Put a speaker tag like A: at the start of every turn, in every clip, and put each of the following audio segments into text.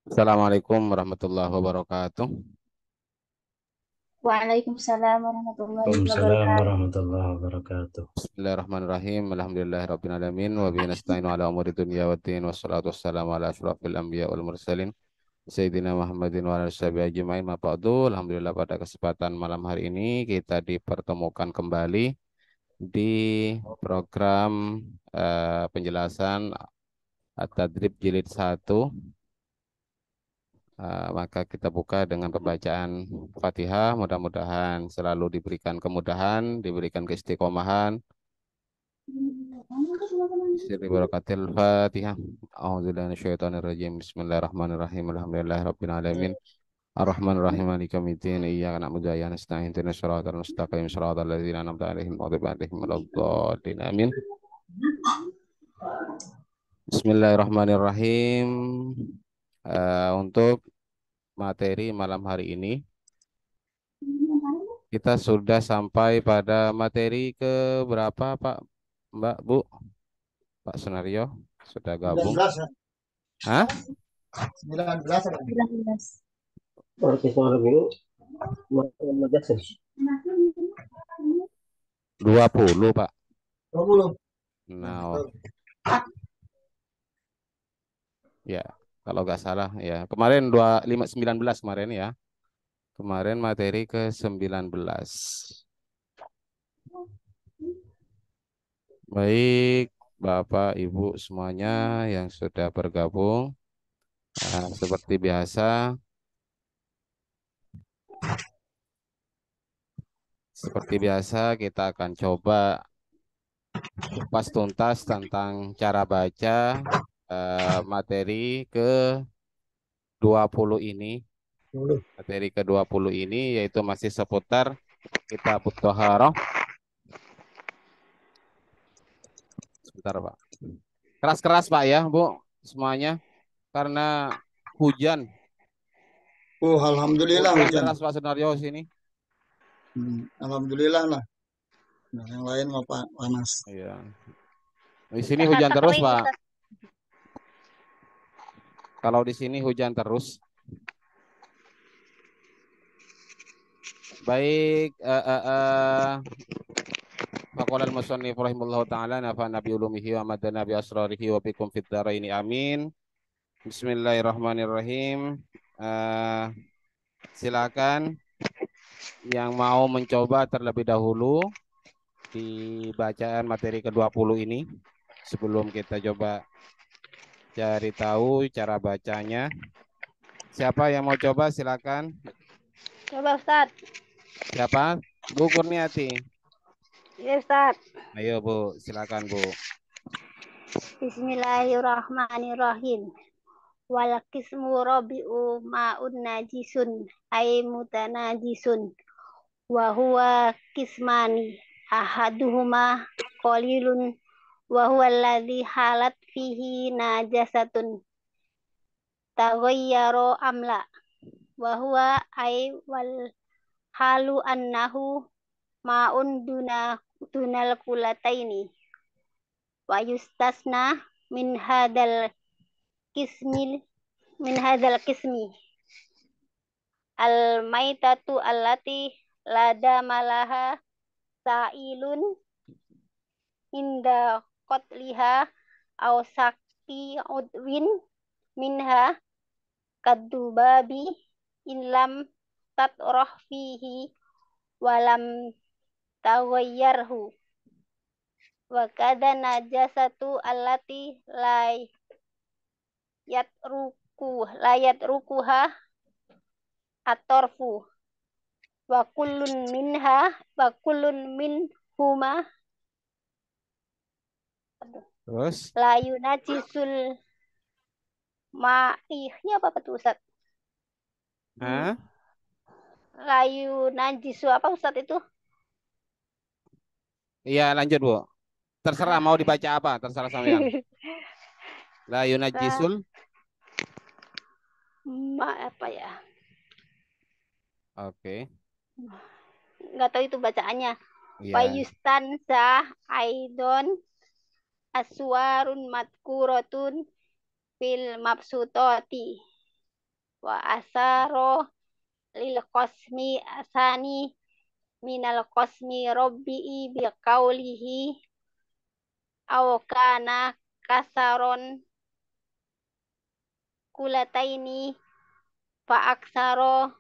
A: Assalamualaikum warahmatullahi wabarakatuh.
B: Waalaikumsalam warahmatullahi
C: Waalaikumsalam
B: wabarakatuh.
C: warahmatullahi wabarakatuh.
A: Bismillahirrahmanirrahim. Alhamdulillahirabbil alamin wa bihi nasta'inu ala umuri dunya waddin wassalatu wassalamu ala asyrafil anbiya wal mursalin Sayyidina Muhammadin wa ala sahbihi ajmain ma ba'du. Alhamdulillah pada kesempatan malam hari ini kita dipertemukan kembali di program penjelasan At-Tadrib Jilid 1. Maka kita buka dengan pembacaan Fatihah. Mudah-mudahan selalu diberikan kemudahan, diberikan keistiqomahan. Sirri barakatil Fatihah. A'udzubillahi minasyaitonirrajim. Bismillahirrahmanirrahim. Alhamdulillahirabbil alamin. Ar-Rahmanir-Rahim. Maliki yaumiddin. Iyyaka na'budu wa iyyaka nasta'in. Ihdinas siratal mustaqim. Shiratal ladzina an'amta 'alaihim ghairil maghdubi 'alaihim waladdallin. Amin. Bismillahirrahmanirrahim. Untuk materi malam hari ini kita sudah sampai pada materi ke berapa, Pak, Mbak, Bu, Pak Sunario sudah gabung?
D: 19 ya.
A: Hah?
D: 19 ada.
B: 19.
D: Oke, semalam ini Majasir.
A: 20, Pak.
D: 20.
A: Nah, ya, kalau nggak salah ya. Kemarin 19 kemarin ya. Kemarin materi ke-19. Baik, Bapak, Ibu semuanya yang sudah bergabung. Seperti biasa, kita akan coba kupas tuntas tentang cara baca materi ke-20 ini.
D: 20.
A: Materi ke-20 ini yaitu masih seputar kitab Thaharah. Sebentar, Pak. Keras-keras, Pak, ya, Bu, semuanya. Karena hujan.
D: Alhamdulillah
A: Hujan
D: hujan.
A: deras, Pak Sunario, sini.
D: Alhamdulillah lah. Nah, yang lain mau panas.
A: Iya. Di sini hujan
B: Jakarta
A: terus,
B: kering,
A: Pak.
B: Ustaz.
A: Kalau di sini hujan terus. Baik, faqala al-musannif rahimahullahu ta'ala nafa'ana bi ulumihi wa madana bi asrarihi wa bikum fid dharaini amin. Bismillahirrahmanirrahim. Eh, Silakan yang mau mencoba terlebih dahulu di bacaan materi ke-20 ini sebelum kita coba cari tahu cara bacanya. Siapa yang mau coba silakan.
B: Coba Ustaz.
A: Siapa? Bu Kurniati.
B: Ya Ustaz.
A: Ayo Bu, silakan Bu.
B: Bismillahirrahmanirrahim. Wal qismu rabi'u ma'un najisun ay mutanajisun wa huwa qismani ahaduhuma qalilun wa huwa alladhi halat fihi najasatun taghayyara amla wa huwa ay wal halu annahu ma'un dunal kulataini wa yustasna min hadal kismi min hadal kismi al maitatu allati lada malaha sa'ilun inda qatliha aw sakti udwin minha kadubabi inlam tatrah fihi walam taghayyarhu wa kadha najasatu allati la yatrukuha atorfu wa kullun min huma
A: Terus?
B: la yunajisul ini apa tuh Ustaz?
A: Hah?
B: La yunajisu apa Ustaz itu?
A: Iya, lanjut Bu. Terserah mau dibaca apa, terserah sampean. La yunajisul.
B: Apa ya?
A: Oke.
B: Nggak tahu itu bacaannya.
A: Iya.
B: Wayustansa aidon aswarun matkuratun fil mabsutoti wa asaro lil qasmi asani minal qasmi rabbi'i biqaulihi aw kana kasaron kulataini fa aksaro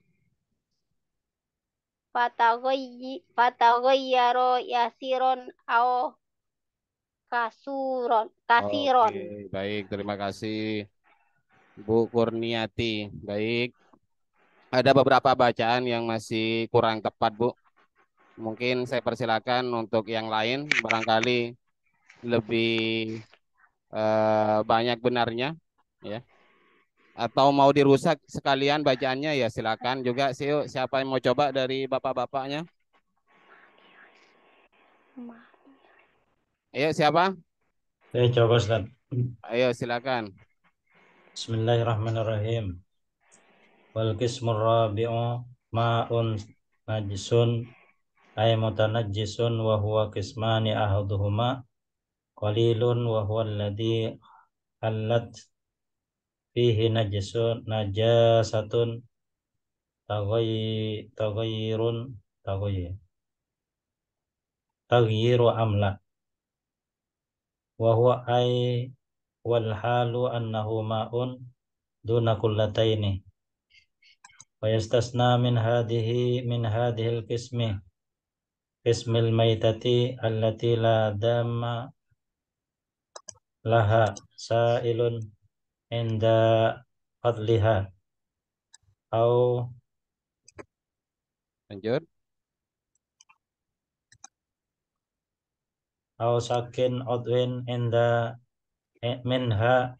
B: fataghayyaro yasiron aw kasiron.
A: Oke, baik. Terima kasih Bu Kurniati. Baik. Ada beberapa bacaan yang masih kurang tepat, Bu. Mungkin saya persilakan untuk yang lain, barangkali lebih banyak benarnya, ya. Atau mau dirusak sekalian bacaannya, ya silakan juga. Siapa yang mau coba dari bapak-bapaknya? Ayo, siapa?
C: Saya coba Ustaz.
A: Ayo, silakan.
C: Bismillahirrahmanirrahim. Wal qismur rabi'u ma'un najisun ay mutanajjisun wa huwa qismani ahaduhuma qalilun wa huwa alladhi halat fihi najasatun taghayyirun taghyiru amla wa huwa ay wal halu annahu ma'un duna kullataini wa yastasna min hadhil qismil maitati allati la damma laha sa'ilun inda fadliha au
A: Lanjut.
C: sakin udwin inda minha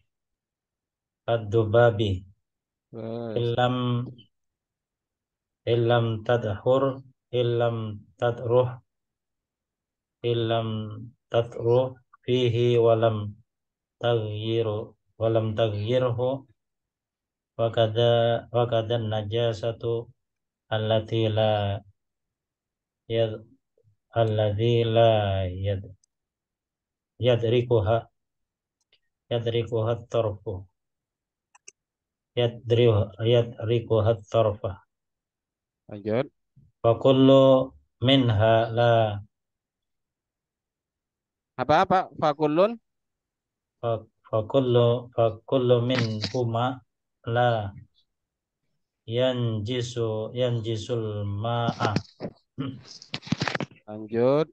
C: ad-dubabi
A: Terus.
C: illam illam tadhur illam tadruh illam tadruh fihi walam taghyirhu wa kada najasatu allati la yad alladhi la yad yadrikuha yadrikuha tarfu yadrikuha tarfa
A: Lanjut.
C: fa kullu minha la
A: Apa? Fakulun?
C: fa kullu min huma la yanjisul ma'a
A: Lanjut.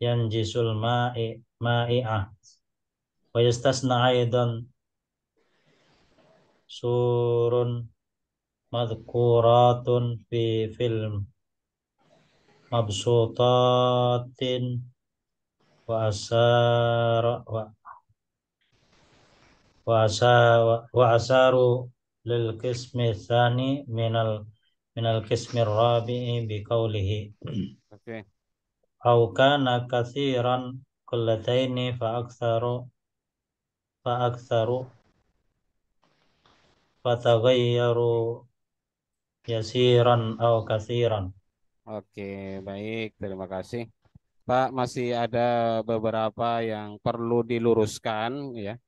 C: yanjisul ma'i'ah wa yastasna aidan surun madhkuratun fi film mabsutatin wa asar wa asaru lil qismi tsani minal qismi rabi'i bi qawlihi
A: Oke.
C: au kana katsiran kullataini fa aktsaru fataghayyaru yasiran au katsiran.
A: Oke, baik. Terima kasih. Pak, masih ada beberapa yang perlu diluruskan, ya.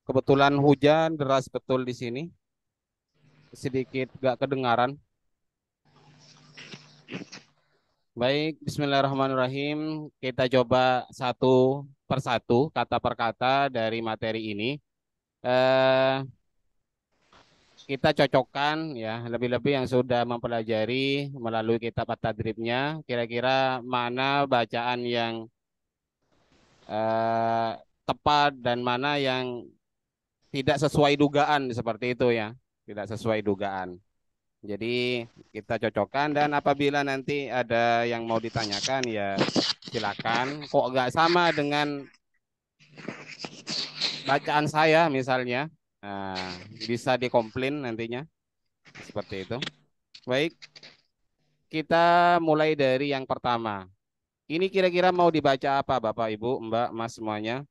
A: Kebetulan hujan deras betul di sini. Sedikit gak kedengaran. Baik, bismillahirrahmanirrahim. Kita coba satu persatu, kata per kata dari materi ini. Eh, kita cocokkan, ya, lebih-lebih yang sudah mempelajari melalui kitab at-tadribnya. Kira-kira mana bacaan yang tepat dan mana yang tidak sesuai dugaan, seperti itu ya. Tidak sesuai dugaan. Jadi kita cocokkan, dan apabila nanti ada yang mau ditanyakan, ya silakan. Kok nggak sama dengan bacaan saya misalnya, nah, bisa dikomplain nantinya, seperti itu. Baik, kita mulai dari yang pertama. Ini kira-kira mau dibaca apa, Bapak, Ibu, Mbak, Mas semuanya?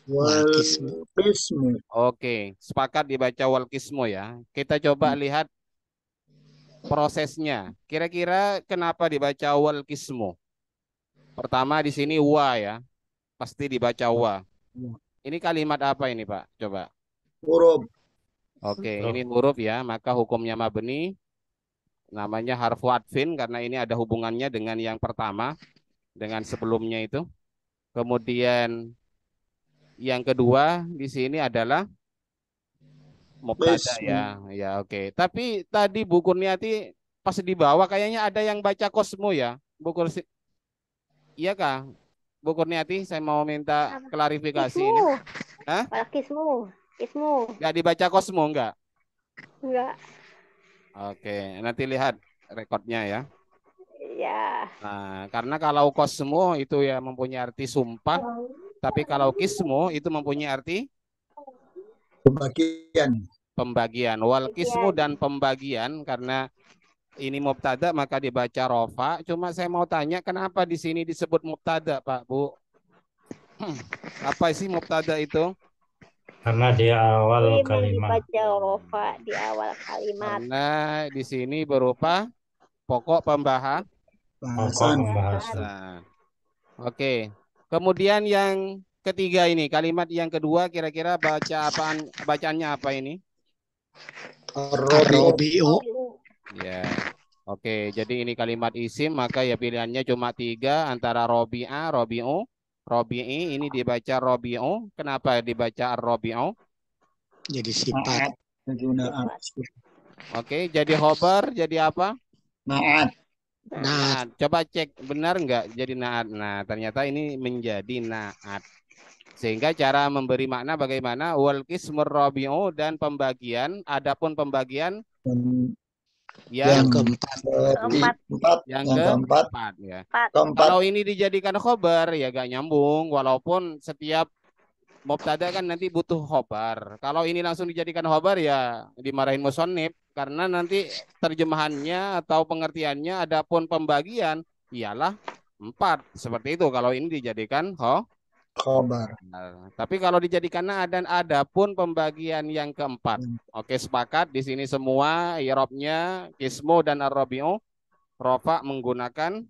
D: Wal qismu.
A: Oke, sepakat dibaca wal kismu ya. Kita coba lihat prosesnya. Kira-kira kenapa dibaca wal kismu? Pertama di sini wa ya, pasti dibaca wa. Ini kalimat apa ini, Pak? Coba.
D: Huruf.
A: Oke,
C: Huruf.
A: ini huruf ya, maka hukumnya mabni namanya harfu atfin karena ini ada hubungannya dengan yang pertama, dengan sebelumnya itu. Kemudian yang kedua di sini adalah mubtada
D: Bismu.
A: ya. Ya oke. Tapi tadi Bu Kurniati pas di bawah kayaknya ada yang baca kosmo ya. Bu Kursi, iya kah? Bu Kurniati, saya mau minta
B: Apa?
A: klarifikasi
B: Kismu.
A: ini. Hah?
B: Kalau kismu. Kismu.
A: Nggak dibaca kosmo nggak?
B: Enggak.
A: Oke, nanti lihat rekodnya ya.
B: Ya.
A: Nah, karena kalau kosmo itu ya mempunyai arti sumpah, tapi kalau kismu itu mempunyai arti
D: Pembagian.
A: pembagian. Wal kismu
B: Bagian.
A: dan pembagian karena ini mubtada maka dibaca rofa. Cuma saya mau tanya kenapa di sini disebut mubtada, Pak, Bu? Apa sih mubtada itu?
C: Karena di awal
B: Ini
C: kalimat.
B: dibaca rofa di awal kalimat.
A: Karena di sini berupa pokok pembahasan.
C: Pokok
D: Bahasan.
C: pembahasan.
A: Oke. Kemudian yang ketiga ini, kalimat yang kedua kira-kira bacaannya apa ini?
D: Ar-Rabi'u.
A: Ya. Oke, jadi ini kalimat isim maka ya pilihannya cuma 3 antara robi'a, robi'u, robi'i ini dibaca robi'u. Kenapa dibaca ar-robi'u?
E: Jadi sifat.
D: Penggunaan.
A: Oke, jadi khobar jadi apa?
D: Naat.
E: Nah,
A: Naat. Coba cek benar nggak jadi naat. Nah, ternyata ini menjadi naat. Sehingga cara memberi makna bagaimana wal qismur rabi'u dan pembagian, adapun pembagian
E: yang
A: yang
E: keempat.
D: Keempat.
A: yang
D: Yang keempat.
A: keempat ya.
B: Empat.
D: Keempat.
A: Kalau ini dijadikan khobar ya gak nyambung walaupun setiap mubtada kan nanti butuh khobar. Kalau ini langsung dijadikan khobar ya dimarahin musannif karena nanti terjemahannya atau pengertiannya adapun pembagian ialah 4. Seperti itu kalau ini dijadikan
D: Khobar.
A: tapi kalau dijadikan naat dan adapun pembagian yang keempat. Oke, sepakat di sini semua i'rabnya kismu dan ar-rabi'u rofa menggunakan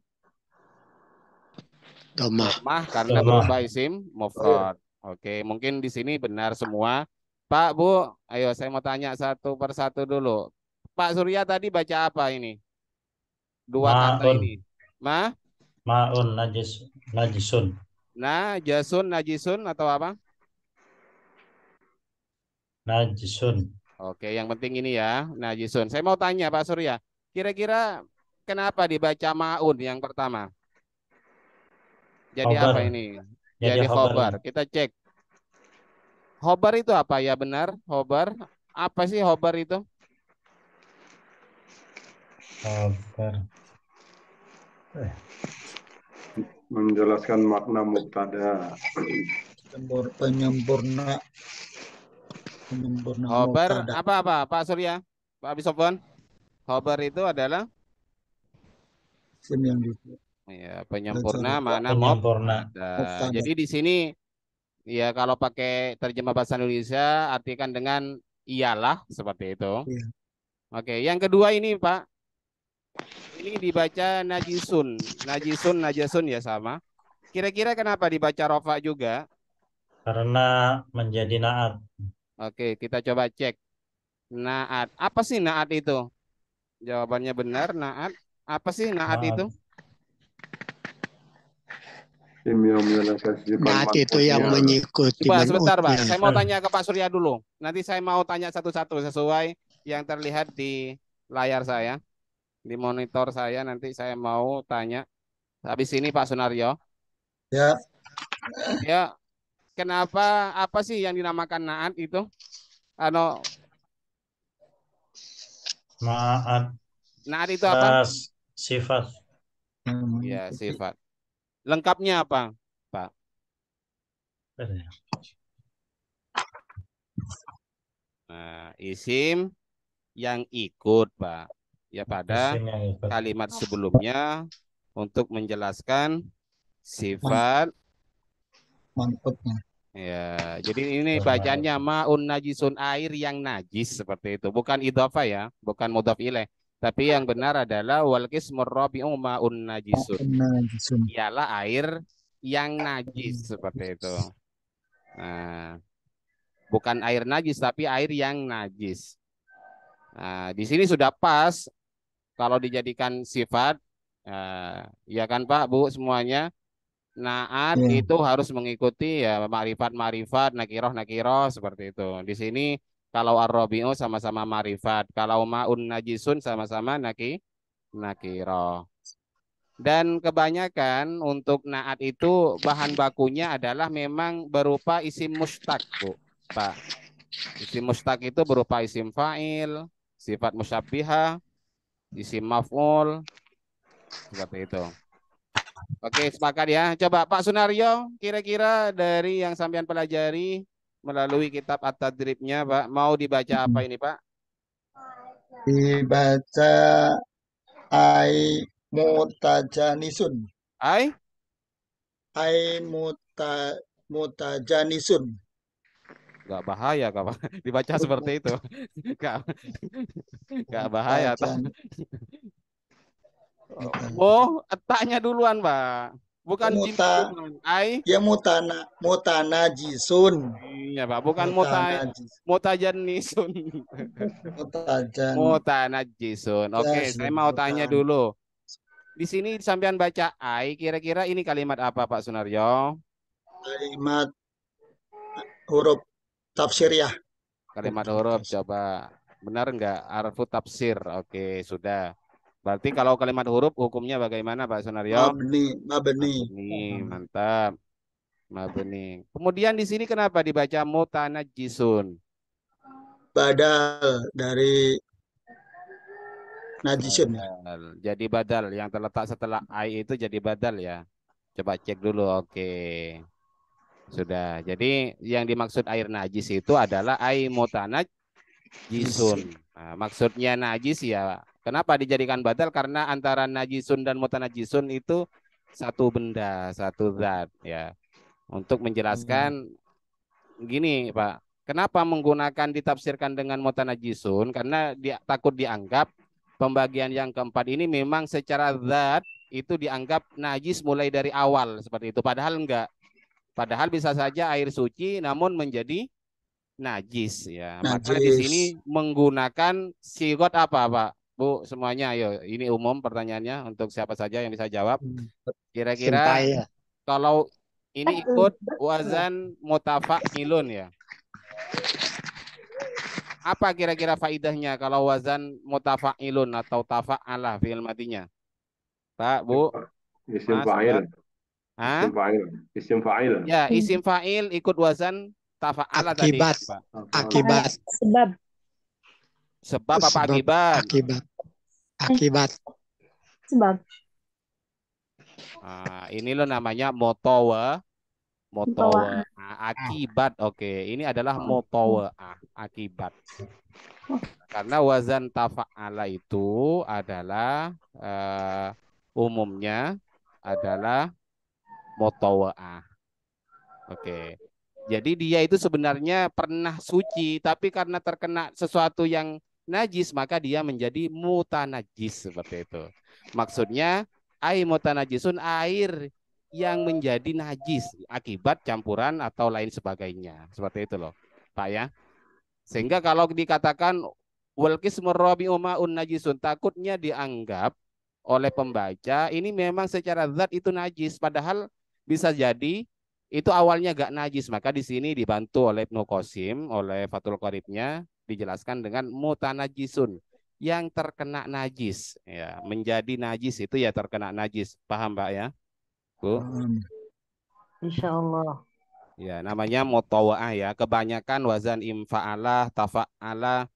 E: Domah.
A: dhammah karena
C: Dhammah.
A: berupa isim mufrad. Oke, mungkin di sini benar semua. Pak, Bu, ayo saya mau tanya satu persatu dulu. Pak Surya tadi baca apa ini? Dua kata
C: Ma'un.
A: ini.
C: Ma'un najisun.
A: Najasun, najisun atau apa?
C: Najisun.
A: Oke, yang penting ini ya, najisun. Saya mau tanya Pak Surya, kira-kira kenapa dibaca ma'un yang pertama? Jadi
C: Khobar.
A: apa ini?
C: Jadi
A: Jadi
C: khobar.
A: khobar. Kita cek. Khobar itu apa ya benar? Khobar. Apa sih khobar itu?
C: Khobar.
F: Menjelaskan makna mubtada.
D: Penyempurna
A: Khobar
D: mubtada.
A: apa Pak Surya? Pak Bisofon? Khobar itu adalah
D: Isim yang di
A: ya, penyempurna mana
C: Penyempurna.
A: mubtada. Jadi di sini ya kalau pakai terjemah bahasa Indonesia artikan dengan iyalah seperti itu.
D: Iya.
A: Oke, yang kedua ini Pak. Ini dibaca najisun. Najisun, najasun ya sama. Kira-kira kenapa dibaca rofa juga?
C: Karena menjadi naat.
A: Oke, kita coba cek. Naat. Apa sih naat itu? Jawabannya benar, naat. Apa sih naat
C: Naat.
A: itu?
F: Tim yang menyelesaikan
E: Naat itu yang
F: manfaatnya.
E: mengikuti
A: Coba sebentar Pak,
E: manutnya.
A: saya mau tanya ke Pak Surya dulu. Nanti saya mau tanya satu-satu sesuai yang terlihat di layar saya. Di monitor saya nanti saya mau tanya. Habis ini Pak Sunaryo.
D: Ya.
A: Ya, kenapa apa sih yang dinamakan naat itu?
C: Naat.
A: Naat itu apa?
C: Sifat.
A: Ya, sifat. Lengkapnya apa, Pak? Nah, isim yang ikut, Pak. Ya pada
C: Isim yang ikut.
A: kalimat sebelumnya untuk menjelaskan sifat.
D: Mangkutnya.
A: Ya, jadi ini bacaannya ma'un najisun, air yang najis seperti itu. Bukan idhofah ya, bukan mudhaf ilaih. Tapi yang benar adalah wal qismur rabi'u ma'un najisun.
D: Najisun.
A: Ialah air yang najis seperti itu. Nah, Bukan air najis, tapi air yang najis. Nah, di sini sudah pas kalau dijadikan sifat, ya kan Pak, Bu, semuanya. Naat
D: Ya.
A: itu harus mengikuti ya marifat, nakiroh seperti itu. Di sini kalau ar-rabi'u sama-sama marifat, kalau maun najisun sama-sama nakiroh. Dan kebanyakan untuk naat itu bahan bakunya adalah memang berupa isim mustaq, Bu, Pak. Isim mustaq itu berupa isim fa'il, sifat musyabbihah, isim maf'ul, seperti itu. Oke, sepakat ya. Coba Pak Sunario, kira-kira dari yang sampean pelajari melalui kitab At-Tadribnya, Pak, mau dibaca apa ini, Pak?
D: Dibaca ai mutajanisun.
A: Ai?
D: Ai mutajanisun.
A: Nggak bahaya, Kak, Pak. Dibaca seperti itu. Nggak bahaya, Pak. Oh, etaknya duluan, Pak. Bukan jim duluan. Ai?
D: Ya mutanajisun.
A: Iya, Pak. Bukan mutajanisun. Mutanajisun. Oke, saya mau tanya dulu. Di sini sampean baca ai, kira-kira ini kalimat apa, Pak Sunaryo?
D: Kalimat huruf tafsiriyah.
A: Kalimat huruf, coba. Benar enggak? Arfu tafsir. Oke, sudah. Berarti kalau kalimat huruf hukumnya bagaimana, Pak Sunaryo?
D: Mabni.
A: Mabni, mantap. Mabni. Kemudian di sini kenapa dibaca mutanajisun?
D: Badal dari najisun.
A: Badal. Jadi badal yang terletak setelah ai itu jadi badal ya. Coba cek dulu. Oke. Sudah. Jadi yang dimaksud air najis itu adalah ai mutanajisun. Nah, maksudnya najis ya. Kenapa dijadikan badal? Karena antara najisun dan mutanajisun itu satu benda, satu zat ya. Untuk menjelaskan gini, Pak. Kenapa menggunakan ditafsirkan dengan mutanajisun? Karena dia takut dianggap pembagian yang keempat ini memang secara zat itu dianggap najis mulai dari awal seperti itu. Padahal enggak. Padahal bisa saja air suci namun menjadi najis ya. Maka di sini menggunakan sigot apa, Pak? Bu, semuanya ayo. Ini umum pertanyaannya untuk siapa saja yang bisa jawab. Kira-kira kalau ini ikut wazan mutafa'ilun ya. Apa kira-kira faidahnya kalau wazan mutafa'ilun atau tafa'alah fi'il madinya? Pak, Bu?
F: Isim
A: Mas,
F: fa'il.
A: Hah?
F: Isim fa'il.
A: Ya, isim fa'il ikut wazan tafa'ala tadi, Pak.
E: Akibat.
A: Sebab apa akibat?
E: Akibat.
B: Sebab.
A: Ini loh namanya motowa. Akibat. Oke, ini adalah motowa akibat. Karena wazan tafa'ala itu adalah umumnya adalah mutawa'ah. Oke. Jadi dia itu sebenarnya pernah suci, tapi karena terkena sesuatu yang najis, maka dia menjadi mutanajis seperti itu. Maksudnya, mutanajisun air yang menjadi najis akibat campuran atau lain sebagainya. Seperti itu loh, Pak ya. Sehingga kalau dikatakan wal qismur rabi'u ma'un najisun, takutnya dianggap oleh pembaca ini memang secara zat itu najis, padahal bisa jadi itu awalnya gak najis. Maka di sini dibantu oleh Ibnu Qasim, oleh Fathul Qoribnya dijelaskan dengan mutanajisun, yang terkena najis ya, menjadi najis itu ya terkena najis. Paham, Pak ya? Bu?
B: Insyaallah.
A: Ya, namanya mutawa'ah ya. Kebanyakan wazan imfa'alah, tafa'alah,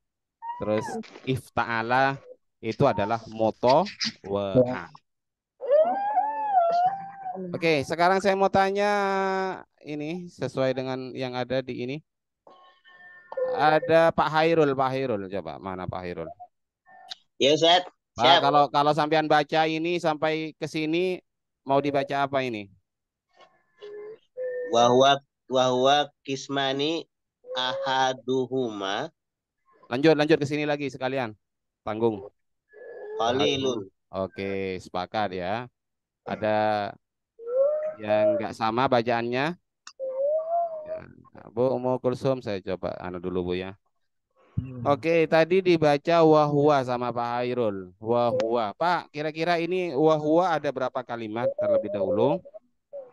A: terus ifta'alah itu adalah mutawa'ah. Oke, sekarang saya mau tanya ini sesuai dengan yang ada di ini. Ada Pak Hairul, coba mana Pak Hairul?
G: Ya, Ustaz.
A: Pak, kalau sampean baca ini sampai ke sini mau dibaca apa ini?
G: Wahwa kismani ahaduhuma.
A: Lanjut ke sini lagi sekalian. Tanggung.
G: Qalilun.
A: Oke, sepakat ya. Ada yang nggak sama bacaannya? Ya, Bu Umu Kulsum, saya coba anu dulu Bu ya. Oke, tadi dibaca wahwa sama Pak Hairul. Wahwa. Pak, kira-kira ini wahwa ada berapa kalimat terlebih dahulu?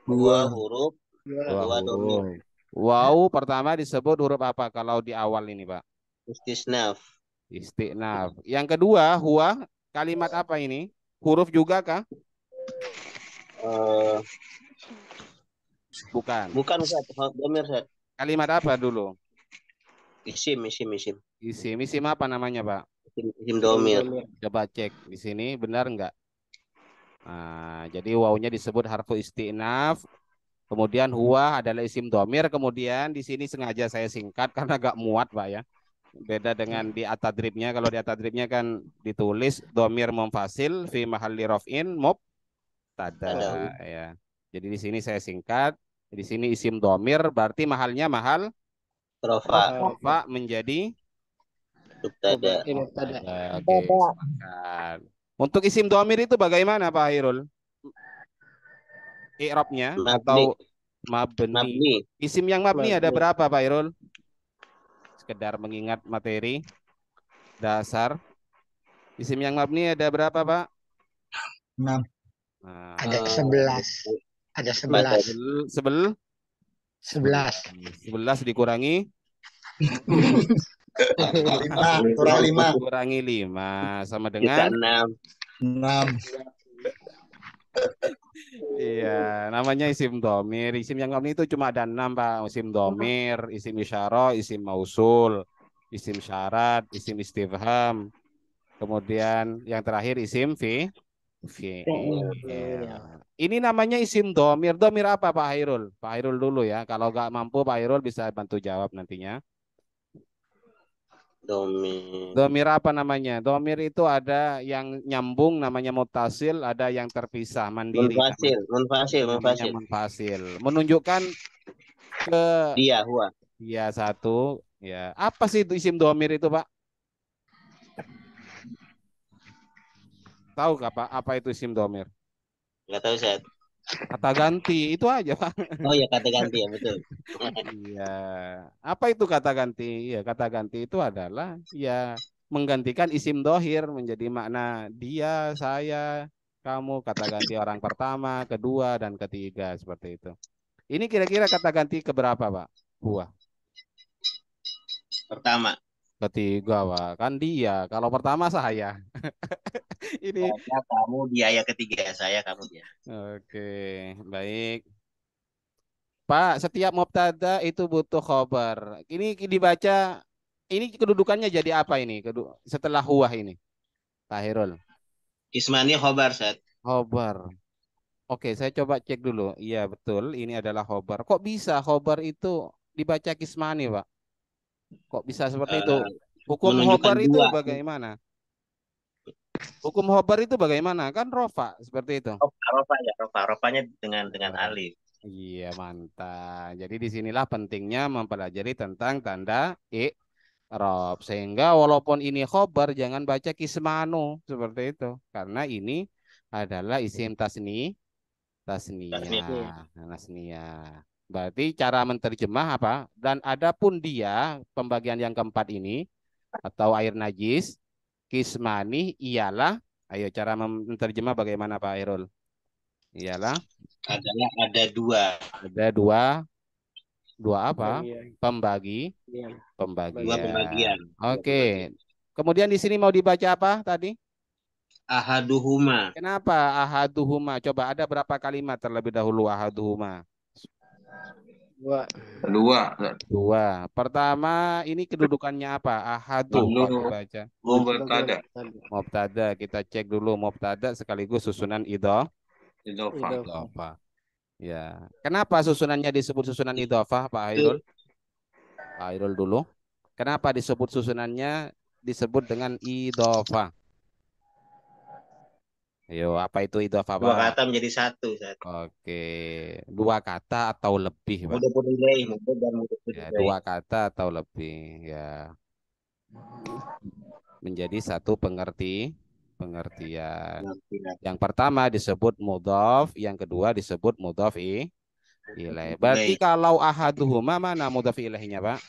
G: Dua
D: Dua.
G: huruf,
A: Dua
G: dua domir.
A: huruf. Wow pertama disebut huruf apa kalau di awal ini Pak?
G: Istisnaf.
A: Istiqnaf. Yang kedua, huwa, kalimat apa ini? Huruf juga kah?
G: Eh,
A: Bukan.
G: bukan Ustaz, domir Ustaz.
A: Kalimat apa dulu?
G: Isim.
A: Isim apa namanya Pak?
G: Isim domir.
A: Coba cek di sini benar enggak? Nah, jadi wawunya disebut harfu istiqnaf. Kemudian huwa adalah isim domir. Kemudian di sini sengaja saya singkat karena agak muat Pak ya. Beda dengan di atadribnya. Kalau di atadribnya kan ditulis domir munfasil fi mahalli raf'in mubtada ya. Jadi di sini saya singkat. Di sini isim domir berarti mahalnya mahal
G: Rofa.
A: rofa menjadi
G: Mubtada.
A: Oke, sepakat. Untuk isim domir itu bagaimana Pak Hairul? I'rabnya atau mabni.
G: Mabni.
A: Isim yang mabni ada berapa Pak Hairul? Sekedar mengingat materi dasar. Isim yang mabni ada berapa Pak?
D: 6.
A: Nah,
E: Ada 11. Ada 11.
A: 11 dikurangi
D: 5, kurang 5.
A: kurangi 5 sama
G: Kita
A: dengan
G: 6.
D: 6.
A: iya, namanya isim domir. Isim yang mabni itu cuma ada 6 Pak. Isim domir, isim isyarah, isim mausul, isim syarat, isim istifham. Kemudian yang terakhir isim fi'il. Ini namanya isim domir. Domir apa Pak Hairul? Pak Hairul dulu ya. Kalau nggak mampu Pak Hairul bisa bantu jawab nantinya.
G: Domir.
A: Domir apa namanya? Domir itu ada yang nyambung namanya mutasil, ada yang terpisah mandiri. Namanya munfasil. Menunjukkan ke
G: Dia, huwa.
A: ya satu. Ya, apa sih itu isim domir itu Pak? Tahu nggak Pak? Apa itu isim domir?
G: Nggak tahu Ustaz.
A: Kata ganti itu aja Pak.
G: Oh ya, kata ganti ya, betul.
A: Iya. Apa itu kata ganti? Ya, kata ganti itu adalah ya menggantikan isim dohir menjadi makna dia, saya, kamu. Kata ganti orang pertama, kedua, dan ketiga seperti itu. Ini kira-kira kata ganti keberapa Pak? Buah.
G: Pertama.
A: Ketiga Pak. Kan dia. Kalau pertama saya. Ini.
G: Saya, kamu, dia. Ya ketiga. Saya, kamu, dia.
A: Oke, baik. Pak, setiap mubtada itu butuh khobar. Ini dibaca, ini kedudukannya jadi apa ini? Setelah huwah ini, Pak Hairul.
G: Ismani khobar, Ustaz.
A: Khobar. Oke, saya coba cek dulu. Iya, betul. Ini adalah khobar. Kok bisa khobar itu dibaca kismani, Pak? Kok bisa seperti itu? Hukum khobar itu bagaimana? Hukum khobar itu bagaimana? Kan rofa seperti itu.
G: Rofa ya, rofanya dengan alif.
A: Iya, mantap. Jadi disinilah pentingnya mempelajari tentang tanda i'rab. Sehingga walaupun ini khobar, jangan baca kismanu seperti itu. Karena ini adalah isim tasniyah. Berarti cara menerjemah apa? Dan adapun dia, pembagian yang keempat ini, atau air najis, kismani ialah, ayo cara menerjemah bagaimana Pak Hairul? Ialah
G: adalah ada dua.
A: Ada dua apa? Pembagian.
G: Dua pembagian.
A: Oke. Kemudian di sini mau dibaca apa tadi?
G: Ahaduhuma.
A: Kenapa ahaduhuma? Coba ada berapa kalimat terlebih dahulu ahaduhuma? Dua. Pertama ini kedudukannya apa? Ahadu kalau dibaca. Mubtada. Kita cek dulu mubtada sekaligus susunan idhofah. Ya. Kenapa susunannya disebut susunan idhofah, Pak Hairul? Pak Hairul dulu. Kenapa disebut susunannya disebut dengan idhofah? Ayo, apa itu idhofah, Pak?
G: Dua kata menjadi satu, Ustaz.
A: Oke. Dua kata atau lebih, Pak? Ya, dua kata atau lebih, ya. Menjadi satu pengertian. Yang pertama disebut mudhaf, yang kedua disebut mudhaf Ilaih. Berarti
G: Ilaih.
A: kalau ahaduhuma mana mudhaf ilaihnya, Pak?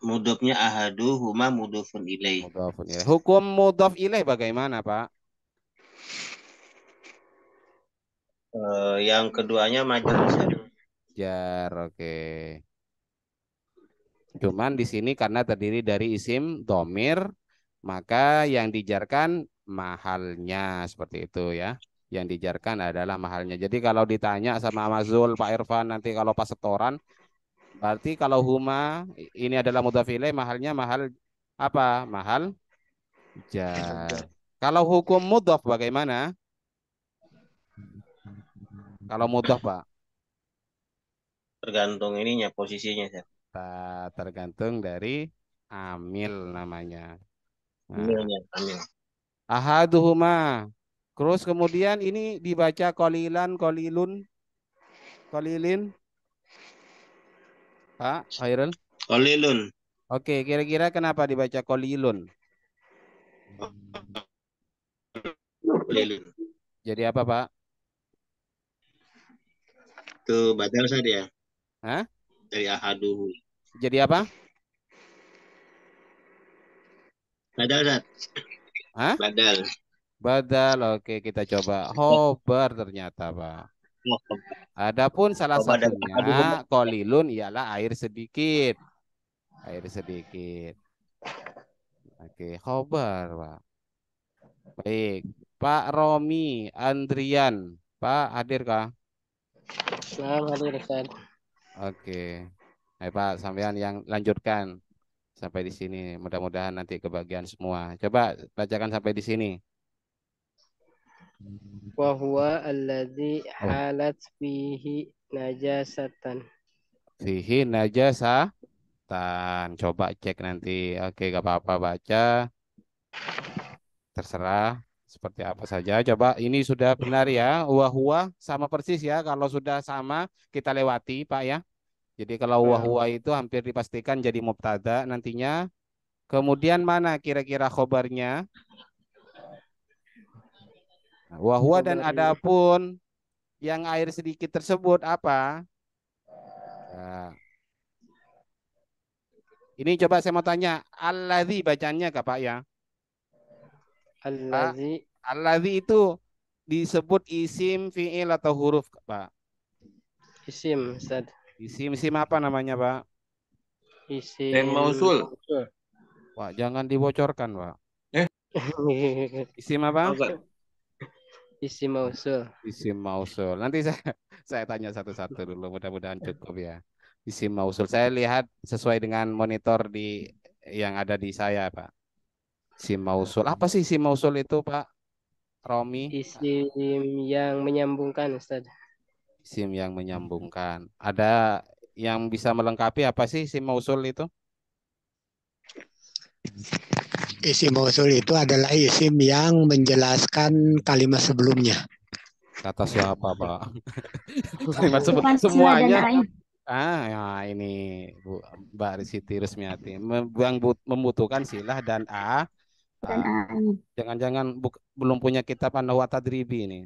G: Mudofnya ahaduhuma mudofun ilaih.
A: Mudhafun ilaih. Hukum mudhaf ilaih bagaimana, Pak?
G: Yang keduanya majrur Ustaz.
A: Jar, oke. Cuman di sini karena terdiri dari isim domir, maka yang dijarkan mahalnya seperti itu ya. Yang dijarkan adalah mahalnya. Jadi kalau ditanya sama Mazul, Pak Irfan nanti kalau pas setoran, berarti kalau huma ini adalah mudhaf ilaih, mahalnya mahal apa? Mahal jar. Kalau hukum mudhaf bagaimana? Kalau mudhaf, Pak?
G: Tergantung ininya posisinya Ustaz.
A: Tergantung dari amil namanya. Nah,
G: Amilnya, amil.
A: ahaduhuma. Terus kemudian ini dibaca kolilan, kolilun, kolilin. Pak Khairul.
G: Qalilun.
A: Oke, kira-kira kenapa dibaca kolilun?
G: Qalilun.
A: Jadi apa, Pak?
G: Itu badal saja
A: Hah?
G: dari ahaduhu.
A: Jadi apa?
G: Badal Ustaz.
A: Hah?
G: Badal.
A: Badal. Oke, kita coba. Khobar ternyata, Pak. Adapun salah
G: Khobar dari
A: satunya
G: ahaduhuma.
A: kolilun ialah air sedikit. Air sedikit. Oke, khobar, Pak. Baik. Pak Romi Andrian. Pak, hadir kah?
E: Hadir Ustaz.
A: Oke. Hai Pak, sampean yang lanjutkan sampai di sini. Mudah-mudahan nanti kebagian semua. Coba bacakan sampai di sini.
E: Wa huwa alladzi
A: Oh,
E: halat fihi najasatan.
A: fihi najasatan. Coba cek nanti. Oke, gak apa-apa baca. Terserah seperti apa saja. Coba ini sudah benar ya. Huwa sama persis ya. Kalau sudah sama kita lewati, Pak ya. Jadi kalau huwa itu hampir dipastikan jadi mubtada nantinya. Kemudian mana kira-kira khobarnya? Wahwa dan adapun yang air sedikit tersebut apa? Nah, ini coba saya mau tanya, alladzi bacanya Kak Pak ya? Pak,
E: Alladzi
A: alladzi itu disebut isim, fi'il atau huruf Pak?
E: isim Ustaz.
A: Isim apa namanya Pak?
E: Isim
F: Mausul.
A: Pak, jangan dibocorkan Pak. Isim apa?
E: Isim mausul.
A: Isim mausul. Nanti saya tanya satu-satu dulu, mudah-mudahan cukup ya. Isim mausul. Saya lihat sesuai dengan monitor yang ada di saya, Pak. Isim mausul. Apa sih isim mausul itu, Pak Romi?
E: Isim yang menyambungkan Ustaz.
A: Isim yang menyambungkan. Ada yang bisa melengkapi apa sih isim mausul itu?
E: Isim mausul itu adalah isim yang menjelaskan kalimat sebelumnya.
A: Kata siapa, Pak? Kalimat semuanya. Ya ini Mbak Siti Rusmiati membutuhkan silah dan a. Jangan-jangan belum punya kitab An-Nahwu Tadribi ini.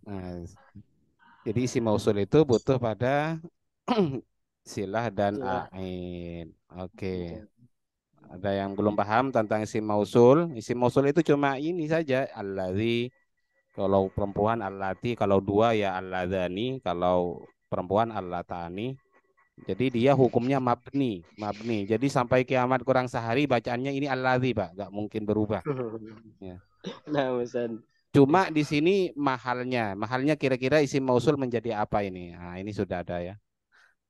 A: Nah, jadi isim mausul itu butuh pada silah dan ain. Oke. Ada yang belum paham tentang isim mausul? Isim mausul itu cuma ini saja, alladzi. Kalau perempuan allati, kalau dua ya alladzani, kalau perempuan allatani. Jadi dia hukumnya mabni. Jadi sampai kiamat kurang sehari bacaannya ini alladzi, Pak, nggak mungkin berubah. Ya.
E: Nah, Ustaz.
A: Cuma di sini mahalnya kira-kira isim mausul menjadi apa ini? Nah, ini sudah ada ya.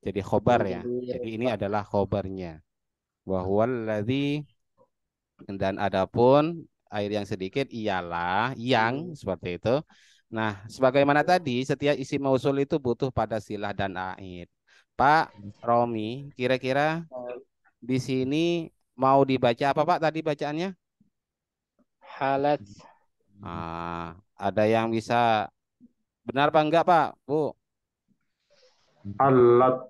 A: Jadi khobar ya. Jadi ini adalah khobarnya. Wa huwallazi, dan adapun air yang sedikit ialah yang seperti itu. Nah, sebagaimana tadi setiap isim mausul itu butuh pada silah dan aid. Pak Romi, kira-kira di sini mau dibaca apa Pak tadi bacaannya?
E: Halat.
A: Ada yang bisa benar apa enggak Pak? Bu?
F: Halat.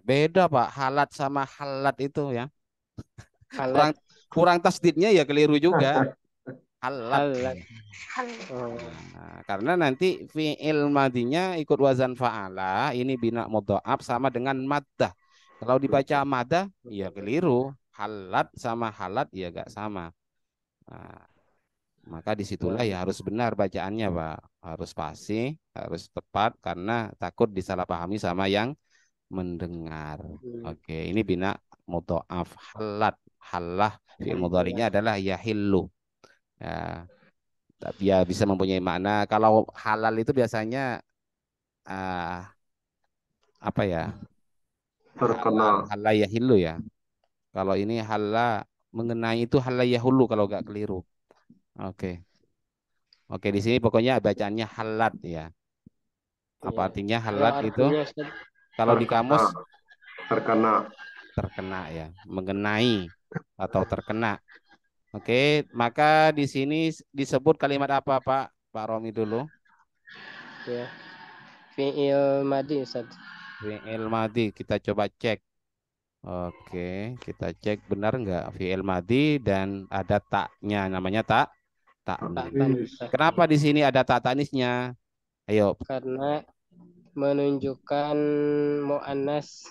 A: Beda Pak, halat sama halat itu ya.
E: Halat.
A: Kurang tasdidnya ya keliru juga. halat.
H: Halat.
B: Hal.
H: Oh.
A: Nah, karena nanti fi'il madinya ikut wazan fa'ala, ini bina mudha'af sama dengan maddah. Kalau dibaca maddah, ya keliru. Halat sama halat ya gak sama. Nah, maka disitulah ya harus benar bacaannya, Pak. Harus fasih, harus tepat karena takut disalahpahami sama yang mendengar. Oke, ini bina mudha'af halat. Halah fi'il mudhari'nya adalah yahillu. Ya, tapi ya bisa mempunyai makna. Kalau halal itu biasanya apa ya?
F: Terkena.
A: Halal yahillu ya. Kalau ini halal mengenai itu halal yahulu kalau nggak keliru. Oke. Oke, di sini pokoknya bacaannya halat ya. Apa
H: Iya.
A: artinya
H: Kalau
A: halat itu?
H: artinya Ustaz,
A: Kalau di kamus
F: Terkena.
A: terkena ya, mengenai atau terkena. Oke, maka di sini disebut kalimat apa, Pak? Pak Romi dulu.
H: ya. Fi'il madi Ustaz.
A: Fi'il madi, kita coba cek. Oke, kita cek benar nggak fi'il madi dan ada taknya, namanya tak tanis.
H: Ustaz.
A: Kenapa di sini ada tak tanisnya? Ayo,
H: Karena menunjukkan mu'annas.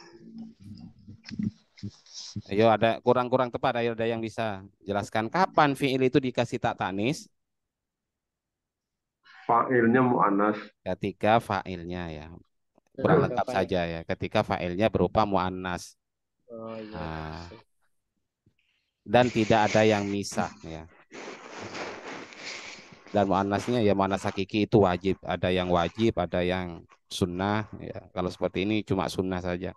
A: ayo ada kurang-kurang tepat, ayo ada yang bisa jelaskan kapan fi'il itu dikasih tak tanis?
F: Fa'ilnya mu'annas.
A: Ketika fa'ilnya ya. Kurang lengkap saja ya. Ketika fa'ilnya berupa mu'annas.
H: Oh iya.
A: Nah, dan tidak ada yang misah ya. Dan mu'annasnya ya mu'annas hakiki itu wajib. Ada yang wajib, ada yang sunnah ya. Kalau seperti ini cuma sunnah saja.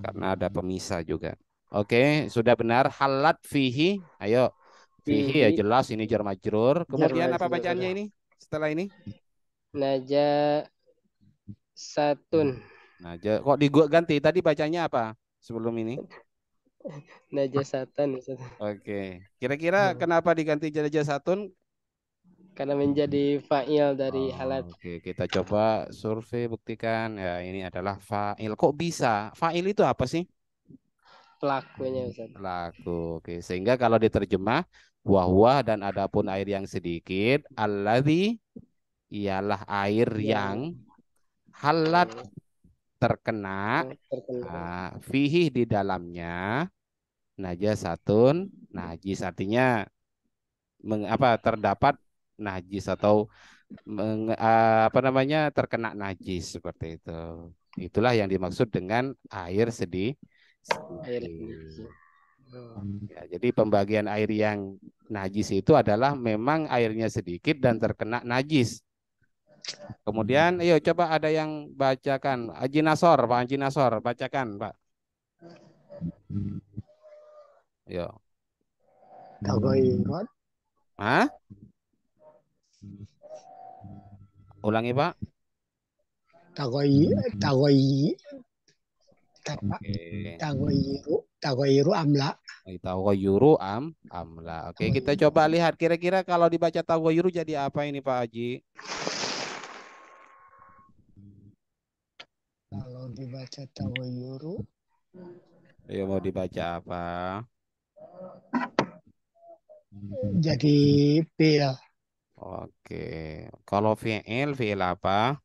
A: Karena ada pemisah juga. Oke, sudah benar. Halat fihi. Ayo. Fihi ya jelas ini jar majrur. Kemudian apa bacaannya ini? Setelah ini?
H: Najasatun.
A: Kok diganti? Tadi bacanya apa sebelum ini?
H: Najasatan Ustaz.
A: Oke. Kira-kira kenapa diganti najasatun?
H: Karena menjadi fa'il dari halat.
A: Oke, kita coba survei buktikan. Ya, ini adalah fa'il. Kok bisa? Fa'il itu apa sih?
H: Pelakunya Ustaz.
A: Pelaku. Oke, sehingga kalau diterjemah wahwa dan adapun air yang sedikit, alladzi ialah air yang halat terkena fihi di dalamnya najasatun najis, artinya terdapat najis atau terkena najis seperti itu. Itulah yang dimaksud dengan air sedikit. Ya, jadi pembagian air yang najis itu adalah memang airnya sedikit dan terkena najis. Kemudian, ayo coba ada yang bacakan. Haji Nasor, Pak Haji Nasor, bacakan, Pak. Yo.
E: Tagoirot.
A: Hah? Ulangi, Pak.
E: Tagoiru amla.
A: Tagoyuru amla. Oke, kita coba lihat kira-kira kalau dibaca tagoyuru jadi apa ini Pak Haji?
E: Kalau dibaca tagoyuru.
A: Ayo mau dibaca apa?
E: Jadi fi'il.
A: Oke. Kalau fi'il apa?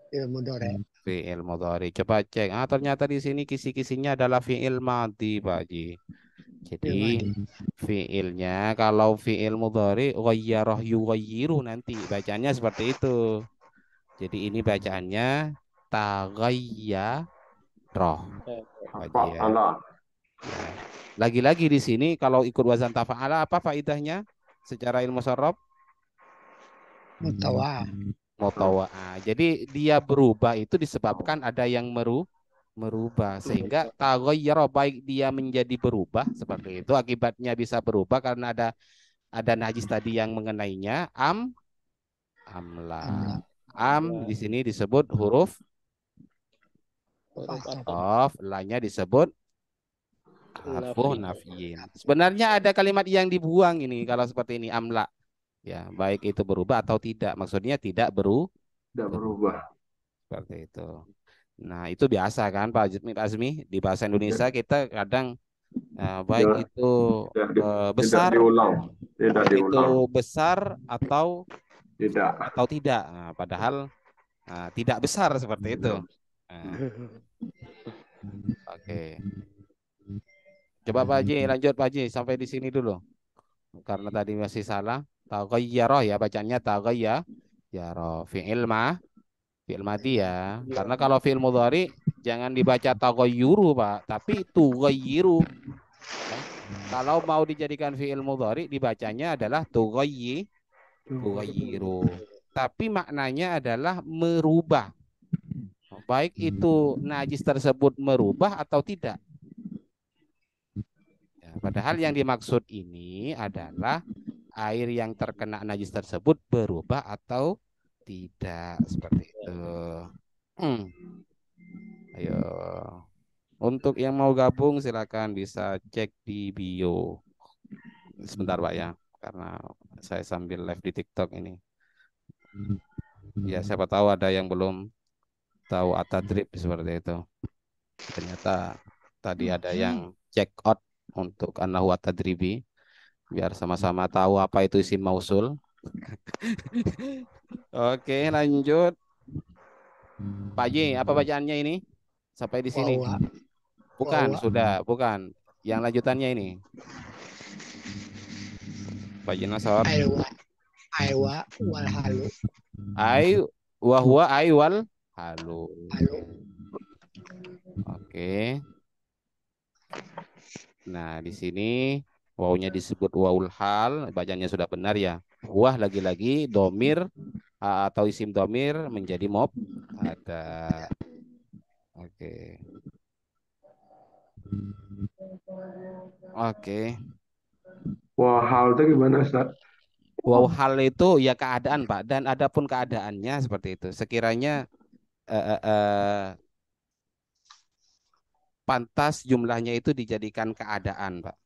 E: Fi'il mudhari.
A: Fi'il mudhari. Coba cek. Ternyata di sini kisi-kisinya adalah fi'il madhi, Pak Haji. Jadi fi'ilnya kalau fi'il mudhari ghayyarah yughayyiru nanti bacanya seperti itu. Jadi ini bacaannya taghayyarah. Lagi-lagi di sini kalau ikut wazan tafa'ala apa faidahnya secara ilmu sorob? Mutawa'ah. Jadi dia berubah itu disebabkan ada yang merubah sehingga taghayyara baik dia menjadi berubah seperti itu, akibatnya bisa berubah karena ada najis tadi yang mengenainya amla. Di sini disebut huruf la-nya disebut harfu nafyin. Sebenarnya ada kalimat yang dibuang ini kalau seperti ini amla. Ya, baik itu berubah atau tidak. Maksudnya tidak berubah. Seperti itu. Nah, itu biasa kan Pak Azmi, di bahasa Indonesia kita kadang Nah, baik
F: Ya,
A: itu
F: tidak
A: besar,
F: diulang. Tidak
A: baik itu
F: diulang.
A: besar
F: Tidak.
A: atau tidak. Nah, padahal tidak besar seperti itu. Nah, oke. Coba Pak Haji, lanjut Pak Haji sampai di sini dulu. Karena tadi masih salah. Taghayyara ya bacanya taghayyara. Fi'il madi ya. Karena kalau fi'il mudhari jangan dibaca taghayyuru Pak, tapi tughayyiru ya. Kalau mau dijadikan fi'il mudhari dibacanya adalah tughayyiru. Tapi maknanya adalah merubah. Baik itu najis tersebut merubah atau tidak. Ya, padahal yang dimaksud ini adalah air yang terkena najis tersebut berubah atau tidak seperti itu. Ayo, untuk yang mau gabung silakan bisa cek di bio. Sebentar Pak ya, karena saya sambil live di TikTok ini. Ya siapa tahu ada yang belum tahu Atadrib seperti itu. Ternyata tadi ada yang check out untuk An-Nahwu At-Tadribi biar sama-sama tahu apa itu isim mausul. Oke, lanjut. Pak Haji, apa bacaannya ini? Sampai di sini.
E: Wawa.
A: Bukan,
E: Wawa.
A: sudah, bukan. Yang lanjutannya ini. Pak Haji Nasor.
E: Aiwa wal halu.
A: Wahwa wal halu. Oke. Nah, di sini wawunya disebut wawul hal, bacanya sudah benar ya. Wah lagi-lagi domir atau isim domir menjadi mob ada. Oke. Oke.
F: Wah, hal itu gimana, Ustaz?
A: Wow hal itu ya keadaan Pak, dan adapun keadaannya seperti itu. Sekiranya pantas jumlahnya itu dijadikan keadaan Pak.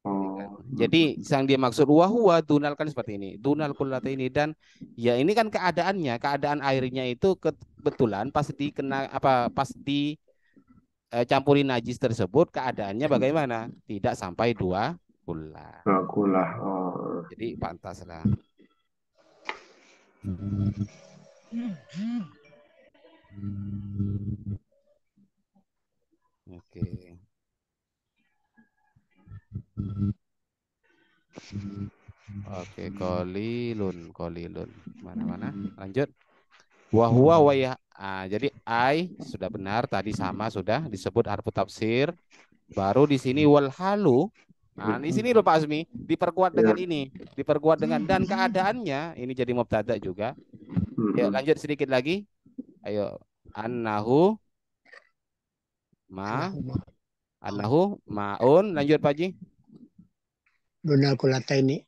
F: Oh,
A: Jadi yang dia maksud wahwa dunal kan seperti ini, dunal kullata ini, dan ya ini kan keadaannya, keadaan airnya itu kebetulan pas dikena pas di campuri najis tersebut keadaannya bagaimana? Tidak sampai 2 bulan.
F: aku lah. Oh.
A: Jadi pantas lah. Oke. Oke, kolilun. Mana-mana? Lanjut. Wahwa wayah. Jadi ai sudah benar tadi sama sudah disebut harfu tafsir. Baru di sini wal halu. Di sini loh Pak Azmi, diperkuat dengan ini, diperkuat dengan dan keadaannya ini jadi mubtada juga. Ya, lanjut sedikit lagi. Ayo, annahu maun. Lanjut Pak Ji.
E: Dunal kulata ini.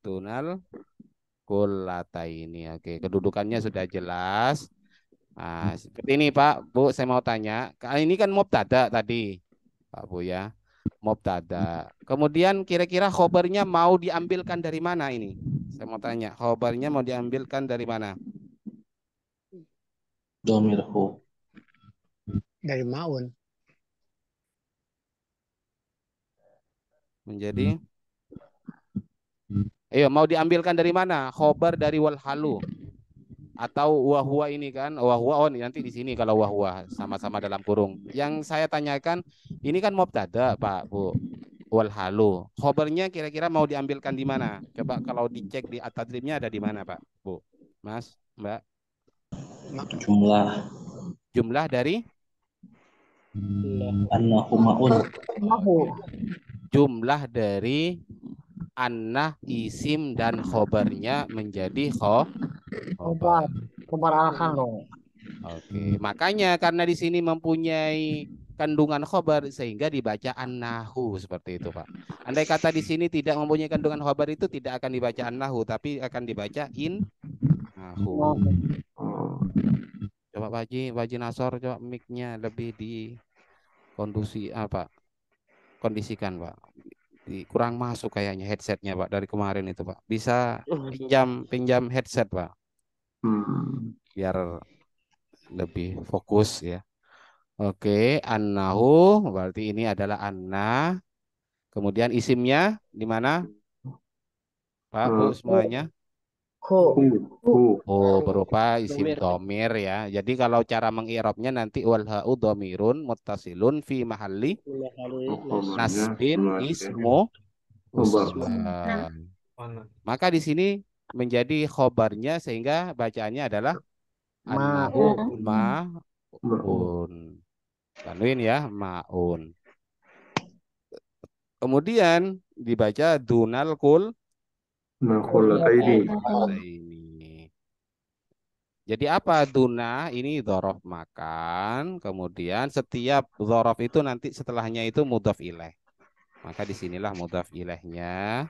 A: Dunal kulata ini. Oke, kedudukannya sudah jelas. Seperti ini Pak, Bu, saya mau tanya. Ini kan mubtada tadi, Pak Bu ya. Mubtada. Kemudian kira-kira khobarnya mau diambilkan dari mana ini? Saya mau tanya, khobarnya mau diambilkan dari mana?
I: Domirhu.
E: Dari maun.
A: Menjadi Ayo, mau diambilkan dari mana? Khobar dari wal halu atau wahwa ini kan? Wahwa nanti di sini kalau wahwa sama-sama dalam kurung. Yang saya tanyakan ini kan mubtada, Pak, Bu. Wal halu. Khobarnya kira-kira mau diambilkan di mana? Coba kalau dicek di at-tadribnya ada di mana, Pak, Bu? Mas, Mbak? Jumlah dari
I: annahu maun.
A: Jumlah dari annah isim dan khobarnya menjadi khobar.
J: Khobar al-halu.
A: Oke, makanya karena di sini mempunyai kandungan khobar sehingga dibaca an-nahu seperti itu, Pak. Andai kata di sini tidak mempunyai kandungan khobar itu tidak akan dibaca an-nahu tapi akan dibaca in-nahu. Coba Pak Haji Nasor, coba mic-nya lebih di kondisikan, Pak. Kurang masuk kayaknya headsetnya Pak dari kemarin itu Pak. Bisa pinjam headset Pak. Biar lebih fokus ya. Oke, annahu berarti ini adalah anna. Kemudian isimnya di mana? Pak, Bu, semuanya?
F: Hu.
A: Oh, berupa isim
H: Domir.
A: domir ya. Jadi kalau cara mengirobnya nanti wal ha'u domirun muttasilun fi mahalli
H: Lima kali
F: Khobarnya
A: nasbin
F: masih
A: ismu
F: khobar.
A: musbah. Maka di sini menjadi khobarnya sehingga bacaannya adalah annahu ma'un. Tanwin ya, ma'un. Kemudian dibaca dunal kul
F: Nakhulataini.
A: ini. Jadi apa duna ini dzaraf makan, kemudian setiap dzaraf itu nanti setelahnya itu mudhaf ilaih. Maka disinilah mudhaf ilaihnya.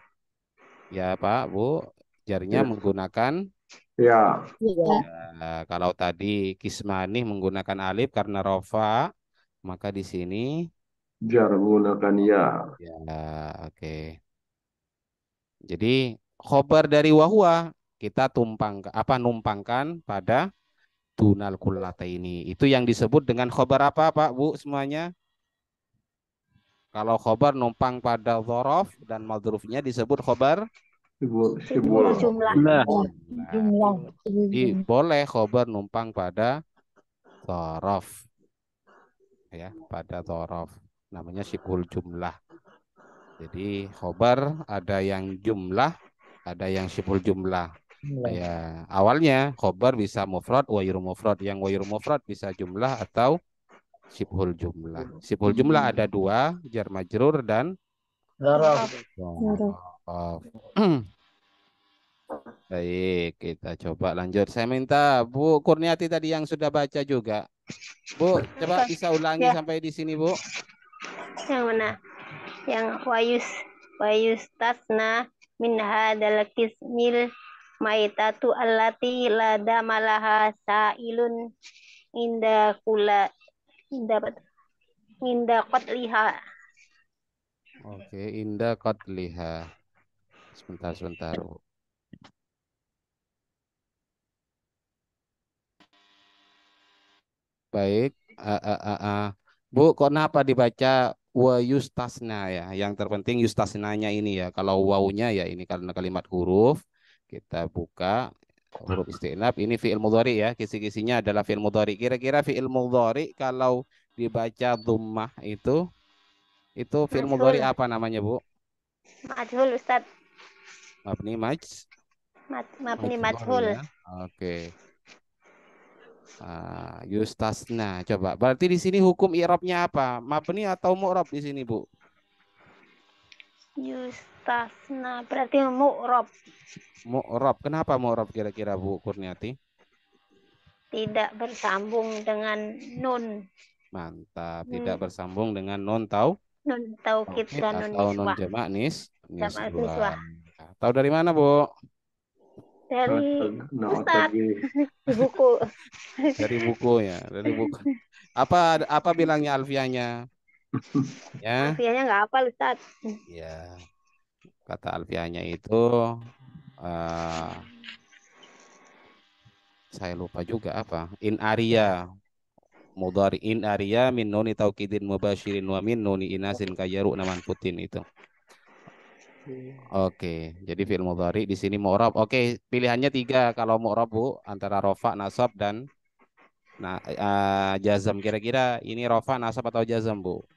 A: Ya Pak, Bu, jarnya
F: Ya.
A: menggunakan
F: Ya.
A: ya, kalau tadi kismani menggunakan alif karena rofa, maka di sini
F: Jar menggunakan ya.
A: ya oke. Jadi khobar dari wahwa kita numpangkan pada dunal kullata ini. Itu yang disebut dengan khobar apa Pak Bu semuanya? Kalau khobar numpang pada dzaraf dan madrufnya disebut khobar
F: Sibul.
B: Jumlah.
A: Jadi boleh khobar numpang pada dzaraf. Ya, pada dzaraf. Namanya syibhul jumlah. Jadi khobar ada yang jumlah, ada yang syibhul jumlah. Ya, awalnya khobar bisa mufrad, wairu mufrad. Yang wairu mufrad bisa jumlah atau syibhul jumlah. Syibhul jumlah ada dua, jar majrur dan dzaraf. Baik, kita coba lanjut. Saya minta Bu Kurniati tadi yang sudah baca juga. Bu, coba bisa ulangi
B: Ya.
A: sampai di sini, Bu.
B: Yang mana? Yang wayus tasna min hadal kismil maitatu allati la damalaha sailun inda qatliha.
A: Oke, indah qatliha. Sebentar, Bu. Baik. Bu, kok kenapa dibaca wa yustasna ya? Yang terpenting yustasnanya ini ya. Kalau wawunya ya ini karena kalimat huruf. Kita buka huruf istinaf. Ini fi'il mudhari ya. Kisi-kisinya adalah fi'il mudhari. Kira-kira fi'il mudhari kalau dibaca dhammah itu fi'il mudhari apa namanya, Bu?
B: Majhul Ustaz.
A: Mabni
B: Mabni majhul.
A: ya. Oke. Yustasna. Coba. Berarti di sini hukum i'rabnya apa? Mabni atau mu'rab di sini, Bu?
B: Yustasna berarti mu'rab.
A: Mu'rab. Kenapa mu'rab kira-kira, Bu Kurniati?
B: Tidak bersambung dengan nun.
A: Mantap. Tidak bersambung dengan nun
B: Nun taukid dan nun
A: atau nun
B: niswah.
A: jamak
B: Jamak niswah.
A: niswah. Tahu dari mana, Bu?
B: Dari Ustaz di buku.
A: Dari buku ya, dari buku. Apa bilangnya alfiahnya? Ya.
B: Alfiahnya nggak hafal Ustaz.
A: Ya. Kata alfiahnya itu saya lupa juga apa. In aria mudhari in aria min nuni taukidin mubasyirin wa min nuni inasin kayaru naman putin itu. Oke, jadi fi'il mudhari di sini mu'rab. Oke, pilihannya 3 kalau mu'rab, Bu, antara rofa, nasab dan jazam. Kira-kira ini rofa, nasab atau jazam, Bu?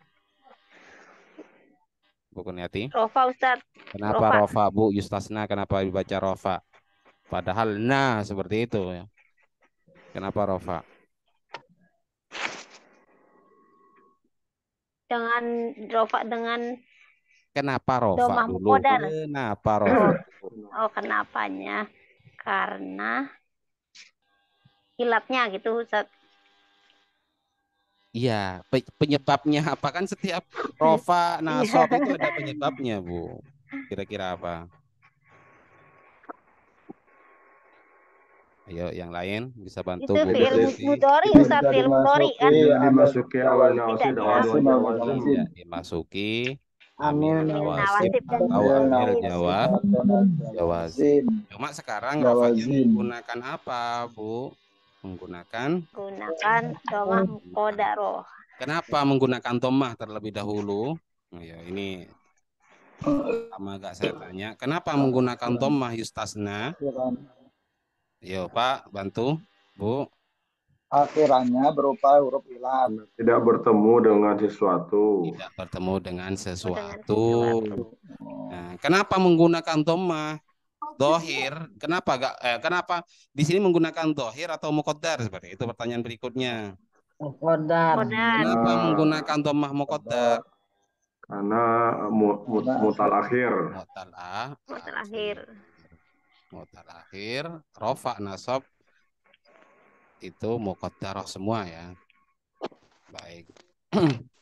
A: Bu Kurniati.
B: Rofa Ustaz.
A: Kenapa rofa, Bu? Yustasna kenapa dibaca rofa? Padahal seperti itu ya. Kenapa rofa?
B: Dengan rofa dengan
A: Kenapa rofa
B: domah
A: dulu?
B: muqaddar.
A: Kenapa rofa?
B: Oh, kenapanya? Karena hilapnya gitu Ustaz.
A: Iya, penyebabnya apa kan setiap rofa, nasab itu ada penyebabnya, Bu. Kira-kira apa? Ayo yang lain bisa bantu
B: Itu
A: Bu.
B: fi'il mudhari Ustaz, fi'il mudhari kan.
F: Dimasuki awal nawasib
A: Tidak dimasuki amil nawasib atau amil jawazim. Cuma sekarang rofanya menggunakan apa, Bu? Menggunakan
B: Domah muqaddaroh.
A: Kenapa menggunakan dhammah terlebih dahulu? Nah, ya, ini sama agak saya tanya. Kenapa menggunakan dhammah yustasna? Yo Pak, bantu. Bu.
J: Akhirannya berupa huruf ilat.
F: Tidak bertemu dengan sesuatu.
A: Tidak bertemu dengan sesuatu. Nah, kenapa menggunakan dhammah? Dohir, kenapa di sini menggunakan dohir atau muqaddar seperti itu pertanyaan berikutnya.
H: Muqaddar.
A: Kenapa menggunakan dhammah muqaddar?
F: Karena mutal akhir.
A: Mutal akhir, rofa nasab itu muqaddarah semua ya. Baik.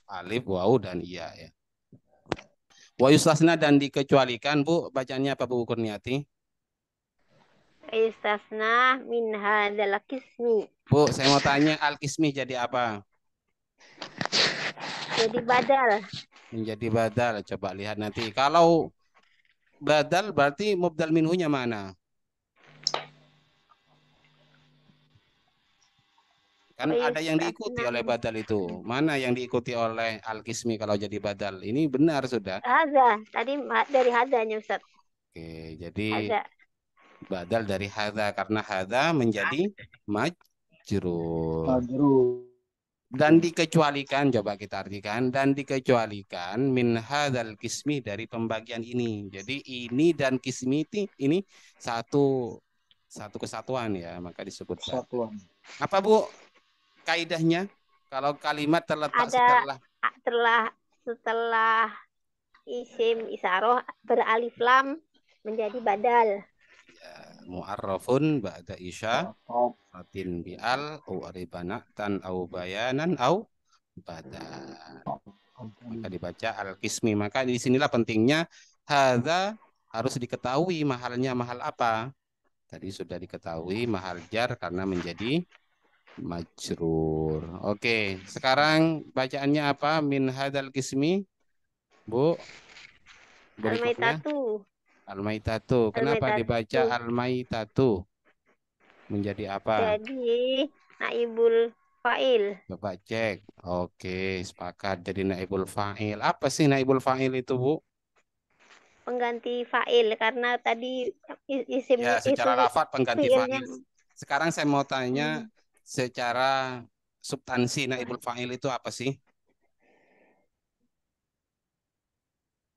A: Alif, wawu dan iya ya. Wa yustasna dan dikecualikan, Bu, bacanya apa Bu Kurniati?
B: Yustasna min hadzal qismi.
A: Bu, saya mau tanya al-qismi jadi apa?
B: Jadi badal.
A: Menjadi badal. Coba lihat nanti. Kalau badal berarti mubdal minhunya mana? Kan ada yang diikuti oleh badal itu. Mana yang diikuti oleh al-qismi kalau jadi badal? Ini benar sudah.
B: Hadza. Tadi dari hadzanya Ustaz.
A: Oke, jadi
B: Hadza.
A: badal dari hadza karena hadza menjadi majrur. Dan dikecualikan, coba kita artikan, dan dikecualikan min hadzal qismi dari pembagian ini. Jadi ini dan qismi ini satu kesatuan ya, maka disebut
J: Kesatuan.
A: Apa Bu kaidahnya? Kalau kalimat terletak
B: setelah isim isyarah beralif lam menjadi badal.
A: Ya, mu'arrafun ba'da isya ratin bi'al au aribana tan au bayanan au badal. Maka dibaca al-qismi. Maka di sinilah pentingnya hadza harus diketahui mahalnya mahal apa. Tadi sudah diketahui mahal jar karena menjadi majrur. Oke, sekarang bacaannya apa? Min hadzal qismi. Bu. Berikutnya. Al-maitatu. Kenapa dibaca al-maitatu? Menjadi apa?
B: Jadi naibul fa'il.
A: Coba cek. Oke, sepakat jadi naibul fa'il. Apa sih naibul fa'il itu, Bu?
B: Pengganti fa'il karena tadi isim
A: ya, secara lafaz pengganti fa'il. Sekarang saya mau tanya secara substansi naibul fa'il itu apa sih?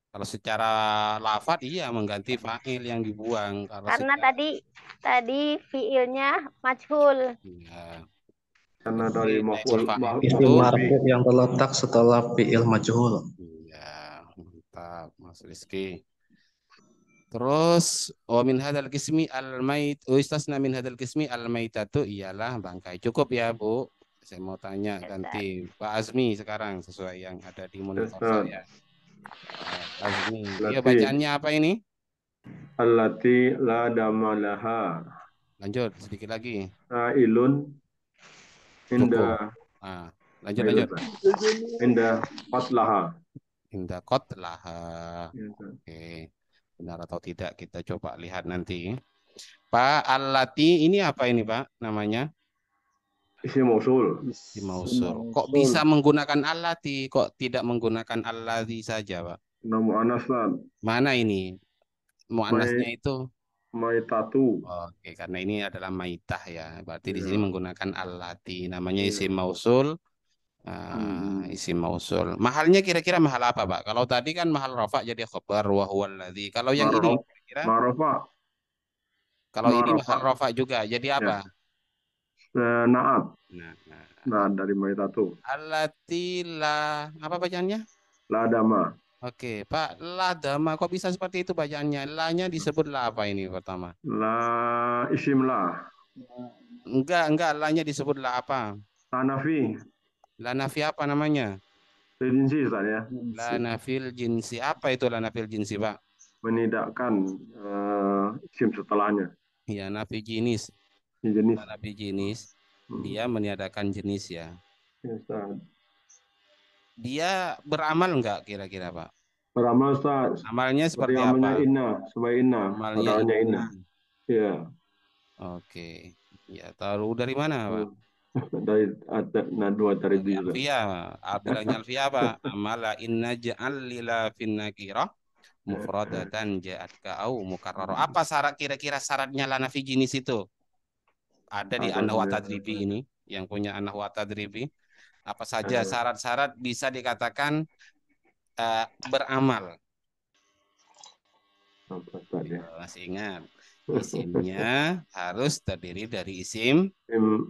A: Kalau secara lafaz iya mengganti fa'il yang dibuang. Kalau
B: karena
A: secara...
B: tadi fi'ilnya majhul.
A: Ya.
F: Karena dari maf'ul
I: isim marfu yang terletak setelah fi'il majhul.
A: Iya, mantap Mas Rizky. Terus min hadzal qismi al-mait istasna min hadzal qismi al-maitatu ialah bangkai. Cukup ya, Bu. Saya mau tanya ganti Pak Azmi sekarang sesuai yang ada di monitor saya. Azmi. Iya, bacaannya apa ini?
F: Allati la damalaha.
A: Lanjut sedikit lagi.
F: Ilun inda.
A: Lanjut.
F: Inda qatlaha.
A: Inda qatlaha. Oke. Benar atau tidak kita coba lihat nanti. Pak allati ini apa ini Pak namanya?
F: Isim mausul.
A: Isim mausul. Kok bisa menggunakan allati? Kok tidak menggunakan allazi saja Pak?
F: Mu'annas.
A: Mana ini? Mu'annasnya itu?
F: Maitatu.
A: Oke, karena ini adalah maitah ya. Berarti di sini menggunakan allati. Namanya isim mausul. Isim mausul. Mahalnya kira-kira mahal apa, Pak? Kalau tadi kan mahal rafa jadi khabar wa huwal ladzi. Kalau yang ini kira-kira kalau ini mahal rafa juga jadi apa?
F: Naat. Nah, dari maitatu.
A: Allati la apa bacaannya?
F: Ladama.
A: Oke, Pak, ladama kok bisa seperti itu bacaannya? La-nya disebut la apa ini pertama?
F: La isim la.
A: Enggak, la-nya disebut la apa?
F: La nafi.
A: La nafi apa namanya?
F: Jinsi ya.
A: La nafil jinsi. Apa itu la nafil jinsi, Pak?
F: Menidakkan isim setelahnya.
A: Ya, nafi jenis.
F: Jenis.
A: La nafi jenis. Dia meniadakan jenis ya. Dia beramal enggak kira-kira, Pak?
F: Beramal, Ustaz.
A: Amalnya seperti
F: apa? Inna.
A: Amalnya
F: inna. Ya.
A: Oke. Ya, taruh dari mana, Pak?
F: Dari ada dua dari
A: Dari
F: Ustaz.
A: Alfia. Bilangnya Alfia apa? Amala inna ja'al lila fin nakirah mufradatan ja'atka au mukarraro. Apa syarat kira-kira syaratnya lana fi jinis itu? Ada di An-Nahwu Tadribi ini, yang punya An-Nahwu Tadribi. Apa saja syarat-syarat bisa dikatakan beramal.
F: Apa tadi?
A: Masih ingat? Isimnya harus terdiri dari isim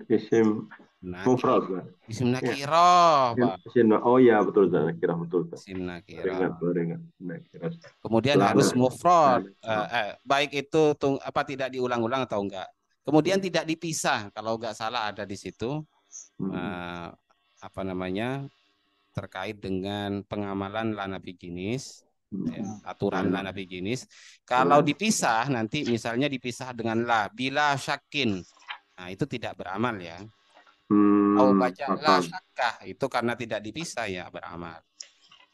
F: Isim mufrad.
A: isim nakirah, Pak.
F: Oh ya, betul Ustaz. Nakirah, betul Ustaz.
A: Isim nakirah.
F: Ingat. Nakirah.
A: Kemudian harus mufrad. Baik itu tidak diulang-ulang atau enggak. Kemudian tidak dipisah. Kalau enggak salah ada di situ terkait dengan pengamalan lana fi jinis. Aturan lana fi jinis. Kalau dipisah nanti misalnya dipisah dengan la bila syakin. Nah, itu tidak beramal ya. Au baca la syakkah itu karena tidak dipisah ya beramal.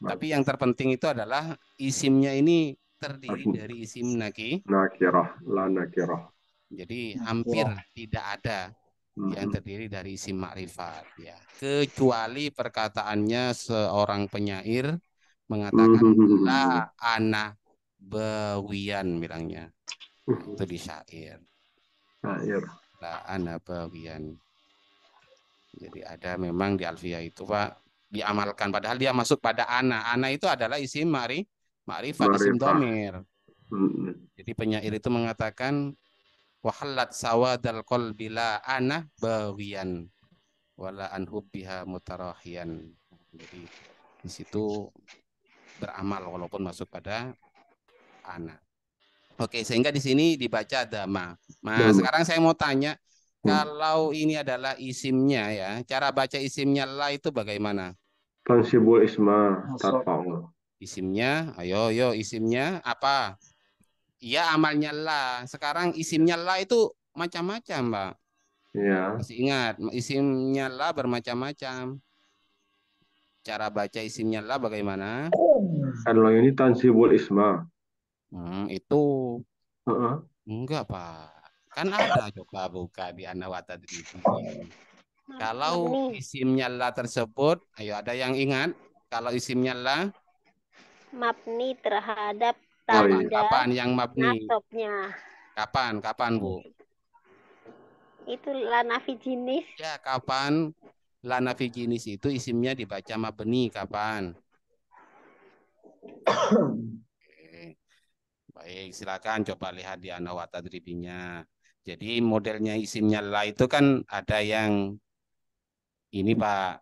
A: Tapi yang terpenting itu adalah isimnya ini terdiri dari isim
F: nakirah, la nakirah.
A: Jadi hampir tidak ada yang terdiri dari isim makrifat ya. Kecuali perkataannya seorang penyair mengatakan la ana bawian bilangnya. Itu di syair. La ana bawian. Jadi ada memang di Alfia itu Pak diamalkan padahal dia masuk pada ana. Ana itu adalah isim makrifat, isim dhamir. Jadi penyair itu mengatakan wahallat sawadal qalbi la ana bawian wala an hubbiha mutarahian. Jadi di situ beramal walaupun masuk pada ana. Oke, sehingga di sini dibaca dama. Nah, sekarang saya mau tanya, kalau ini adalah isimnya ya, cara baca isimnya la itu bagaimana?
F: Tansibul isma tarfa'u.
A: Isimnya, ayo isimnya apa? Iya, amalnya la. Sekarang isimnya la itu macam-macam, Pak.
F: Ya.
A: Masih ingat, isimnya la bermacam-macam. Cara baca isimnya la bagaimana?
F: Kalau ini tansibul isma.
A: Itu enggak Pak, kan ada coba buka di An-Nahwu Tadribi. Kalau isimnya la tersebut, ayo ada yang ingat? Kalau isimnya la
B: mabni terhadap tanda
A: kapan yang mabni?
B: nasabnya.
A: Kapan Bu?
B: Itu lana fi jinis.
A: Ya, kapan lana fi jinis itu isimnya dibaca mabni kapan? Baik, silakan coba lihat di An-Nahwu Tadribinya. Jadi modelnya isimnya la itu kan ada yang ini Pak,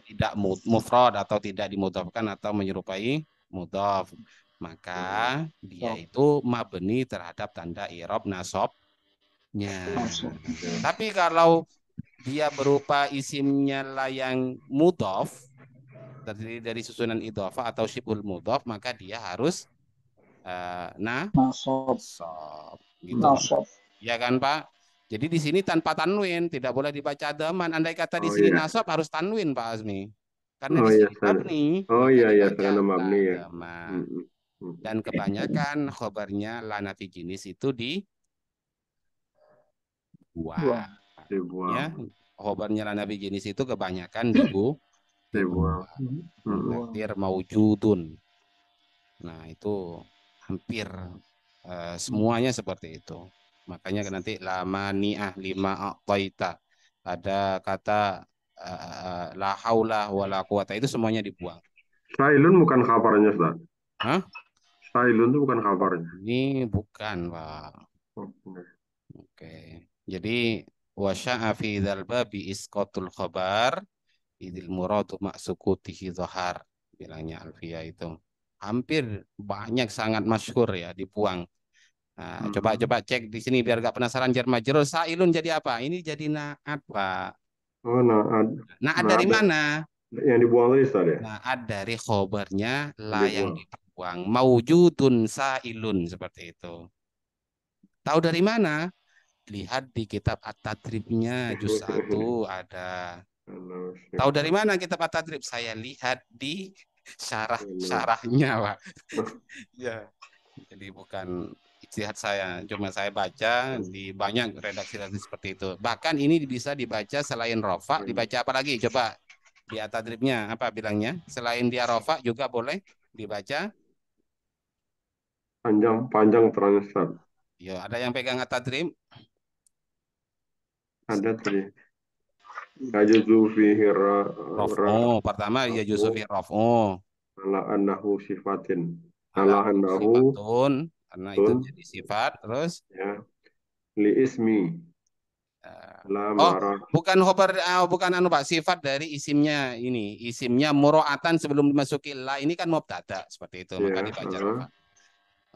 A: tidak mufrad atau tidak dimudhafkan atau menyerupai mudhaf. Maka dia itu mabni terhadap tanda i'rab nasabnya. Tapi kalau dia berupa isimnya la yang mudhaf terdiri dari susunan idhofah atau syibhul mudhaf, maka dia harus nasab gitu. Ya kan Pak? Jadi di sini tanpa tanwin, tidak boleh dibaca daman. Andai kata di sini nasab harus tanwin Pak Azmi. Karena di sini mabni.
F: Karena mabni ya.
A: Dan kebanyakan khobarnya lana fi jinis itu dibuang. Ya, khobarnya lana fi jinis itu kebanyakan dibuang. Takdir maujudun. Nah, itu hampir semuanya seperti itu. Makanya nanti lama ni'ah lima aqtaita. Ada kata la haula wala quwata, itu semuanya dibuang.
F: Sailun bukan kabarnya, Ustaz.
A: Hah?
F: Sailun itu bukan kabarnya.
A: Ini bukan, Pak. Oke. Jadi wasya'a fi dzal babi isqatul khabar idil muradu maksukutihi dhahar, bilangnya Alfia itu. Hampir banyak sangat masyhur ya dibuang. Nah, coba cek di sini biar gak penasaran jar majrur. Sailun jadi apa? Ini jadi naat, Pak.
F: Oh, naat.
A: Naat dari mana?
F: Yang dibuang tadi, Ustaz ya?
A: Naat dari khobarnya la yang dibuang. Maujudun sailun, seperti itu. Tahu dari mana? Lihat di kitab At-Tadribnya juz 1 ada. Tahu dari mana kitab At-Tadrib? Saya lihat di syarahnya, Pak. Ya. Jadi bukan ijtihad saya. Cuma saya baca di banyak redaksi-redaksi seperti itu. Bahkan ini bisa dibaca selain rofa, dibaca apa lagi? Coba di atadribnya apa bilangnya? Selain dia rofa juga boleh dibaca.
F: Panjang terangnya Ustaz.
A: Ya, ada yang pegang atadrib?
F: Ada tadi. Yajuzu fihi
A: Raf'u. Pertama ya Yusufi raf'u.
F: ala annahu sifatin.
A: Ala
F: Ala annahu
A: sifatun. Karena itu jadi sifat. Terus
F: ya li ismi la
A: oh,
F: marah.
A: bukan khobar, bukan anu Pak, sifat dari isimnya ini. Isimnya muro'atan sebelum dimasuki la ini kan mubtada seperti itu, maka dibaca rofa.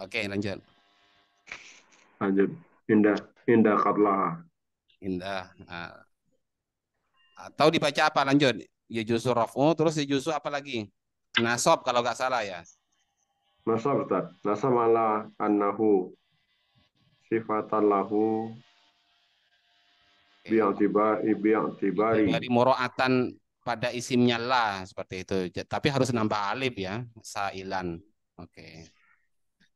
A: Oke, lanjut.
F: Lanjut. Indah qablaha.
A: Indah. Atau dibaca apa? Lanjut. Ya jusu raf'u, terus ya jusu apa lagi? Nasab kalau nggak salah ya.
F: Nasab Ustaz. Nasab ala annahu sifatan lahu bi'tibari
A: Dari muro'atan pada isimnya la seperti itu. Tapi harus nambah alif ya, sailan. Oke.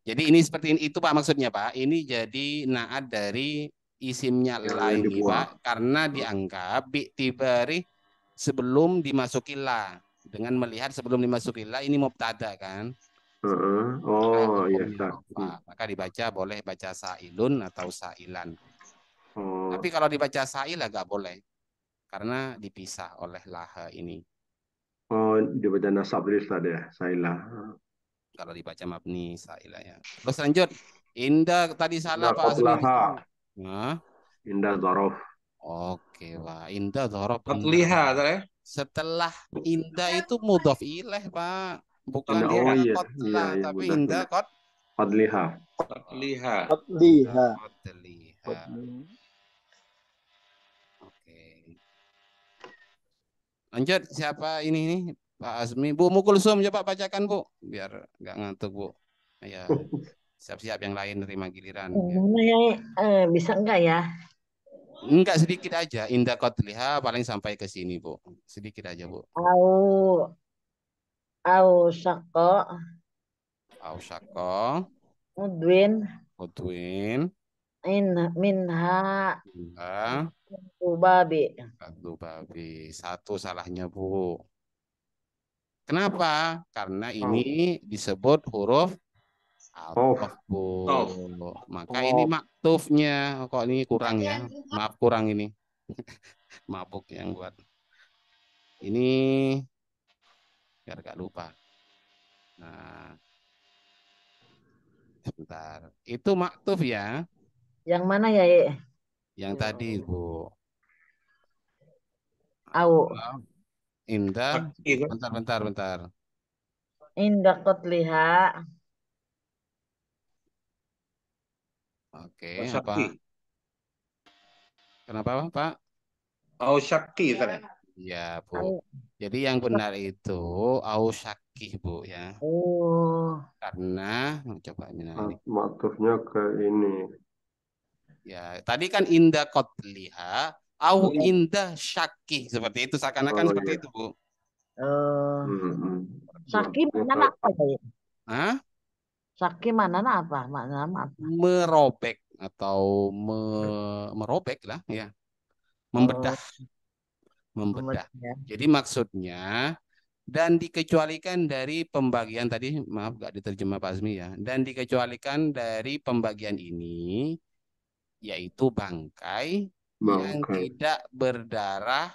A: Jadi ini seperti itu Pak maksudnya Pak. Ini jadi naat dari isimnya la ini Pak, karena dianggap bi'tibari sebelum dimasuki la. Dengan melihat sebelum dimasuki la ini mubtada kan.
F: Oh iya Ustaz.
A: Maka dibaca boleh baca sailun atau sailan. Tapi kalau dibaca sail agak boleh karena dipisah oleh laha ini.
F: Oh, dibaca nasab Ustaz ya, sailah.
A: Kalau dibaca mabni sailah ya. Terus lanjut. Indah tadi salah Pak Azmi. Nah.
F: Indah dzaraf.
A: Oke, Pak. Indah dzaraf.
K: Lihat ya.
A: Setelah indah itu mudhof ilaih, Pak. Bukan
F: iya,
A: tapi indah
F: qadliha.
A: Oke. Lanjut, siapa ini nih? Pak Azmi. Bu Mukulsum coba bacakan, Bu. Biar nggak ngantuk, Bu. Ya. Siap-siap yang lain terima giliran.
L: Mana ya? Bisa enggak ya?
A: Enggak, sedikit aja. Indah qadliha paling sampai ke sini, Bu. Sedikit aja, Bu.
L: Au syaqqa. Udwin. Minha.
A: Babi. Satu salahnya, Bu. Kenapa? Karena ini disebut huruf atof, Bu. Maka ini maktufnya. Kok ini kurang ya? Maaf, kurang ini. Mabuk yang buat. Ini biar gak lupa. Nah, sebentar. Itu maktuf ya.
L: Yang mana ya?
A: Yang tadi, Bu.
L: Au.
A: Indah. Bentar.
L: Indah qadliha.
A: Oke, apa? Kenapa, Pak?
K: Au syaqi tadi.
A: Ya, Bu. Jadi yang benar itu au syaqih, Bu ya. Karena coba ini.
F: Maktufnya ke ini.
A: Ya, tadi kan indah qadliha au indah syaqih seperti itu seakan-akan seperti itu, Bu.
L: Syaqih mana apa ya?
A: Hah?
L: Syaqih mana apa? Makna apa?
A: Merobek atau merobek lah ya. Membedah. Jadi maksudnya dan dikecualikan dari pembagian tadi, maaf gak diterjemah Pak Azmi ya. Dan dikecualikan dari pembagian ini yaitu bangkai yang tidak berdarah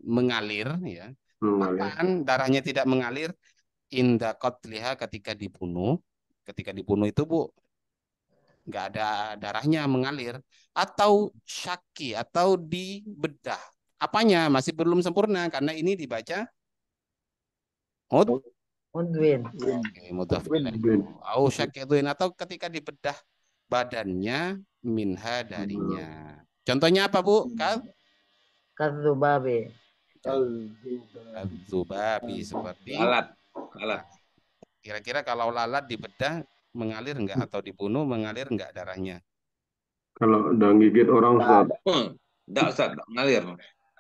A: mengalir ya. Apaan darahnya tidak mengalir? Indah qatliha ketika dibunuh. Ketika dibunuh itu, Bu, nggak ada darahnya mengalir. Atau syaki atau dibedah. Apanya masih belum sempurna karena ini dibaca
L: Udwin.
A: Mudhaf au syaqidun atau ketika dibedah badannya minha darinya. Contohnya apa, Bu?
L: Kadzubabi.
A: Kadzubabi seperti
K: lalat.
A: Kira-kira kalau lalat dibedah mengalir enggak atau dibunuh mengalir enggak darahnya?
F: Kalau udah gigit orang
K: enggak Ustaz, mengalir.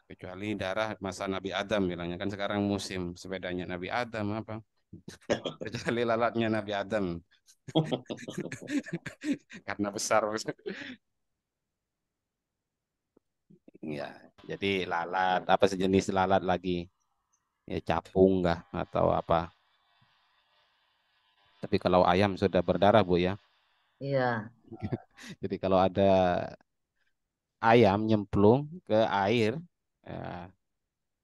A: Kecuali darah masa Nabi Adam bilangnya kan sekarang musim sepedanya Nabi Adam apa? Kecuali lalatnya Nabi Adam. Karena besar. Ya, jadi lalat apa sejenis lalat lagi? Ya capung kah atau apa? Tapi kalau ayam sudah berdarah Bu ya.
L: Iya.
A: Jadi kalau ada ayam nyemplung ke air ya,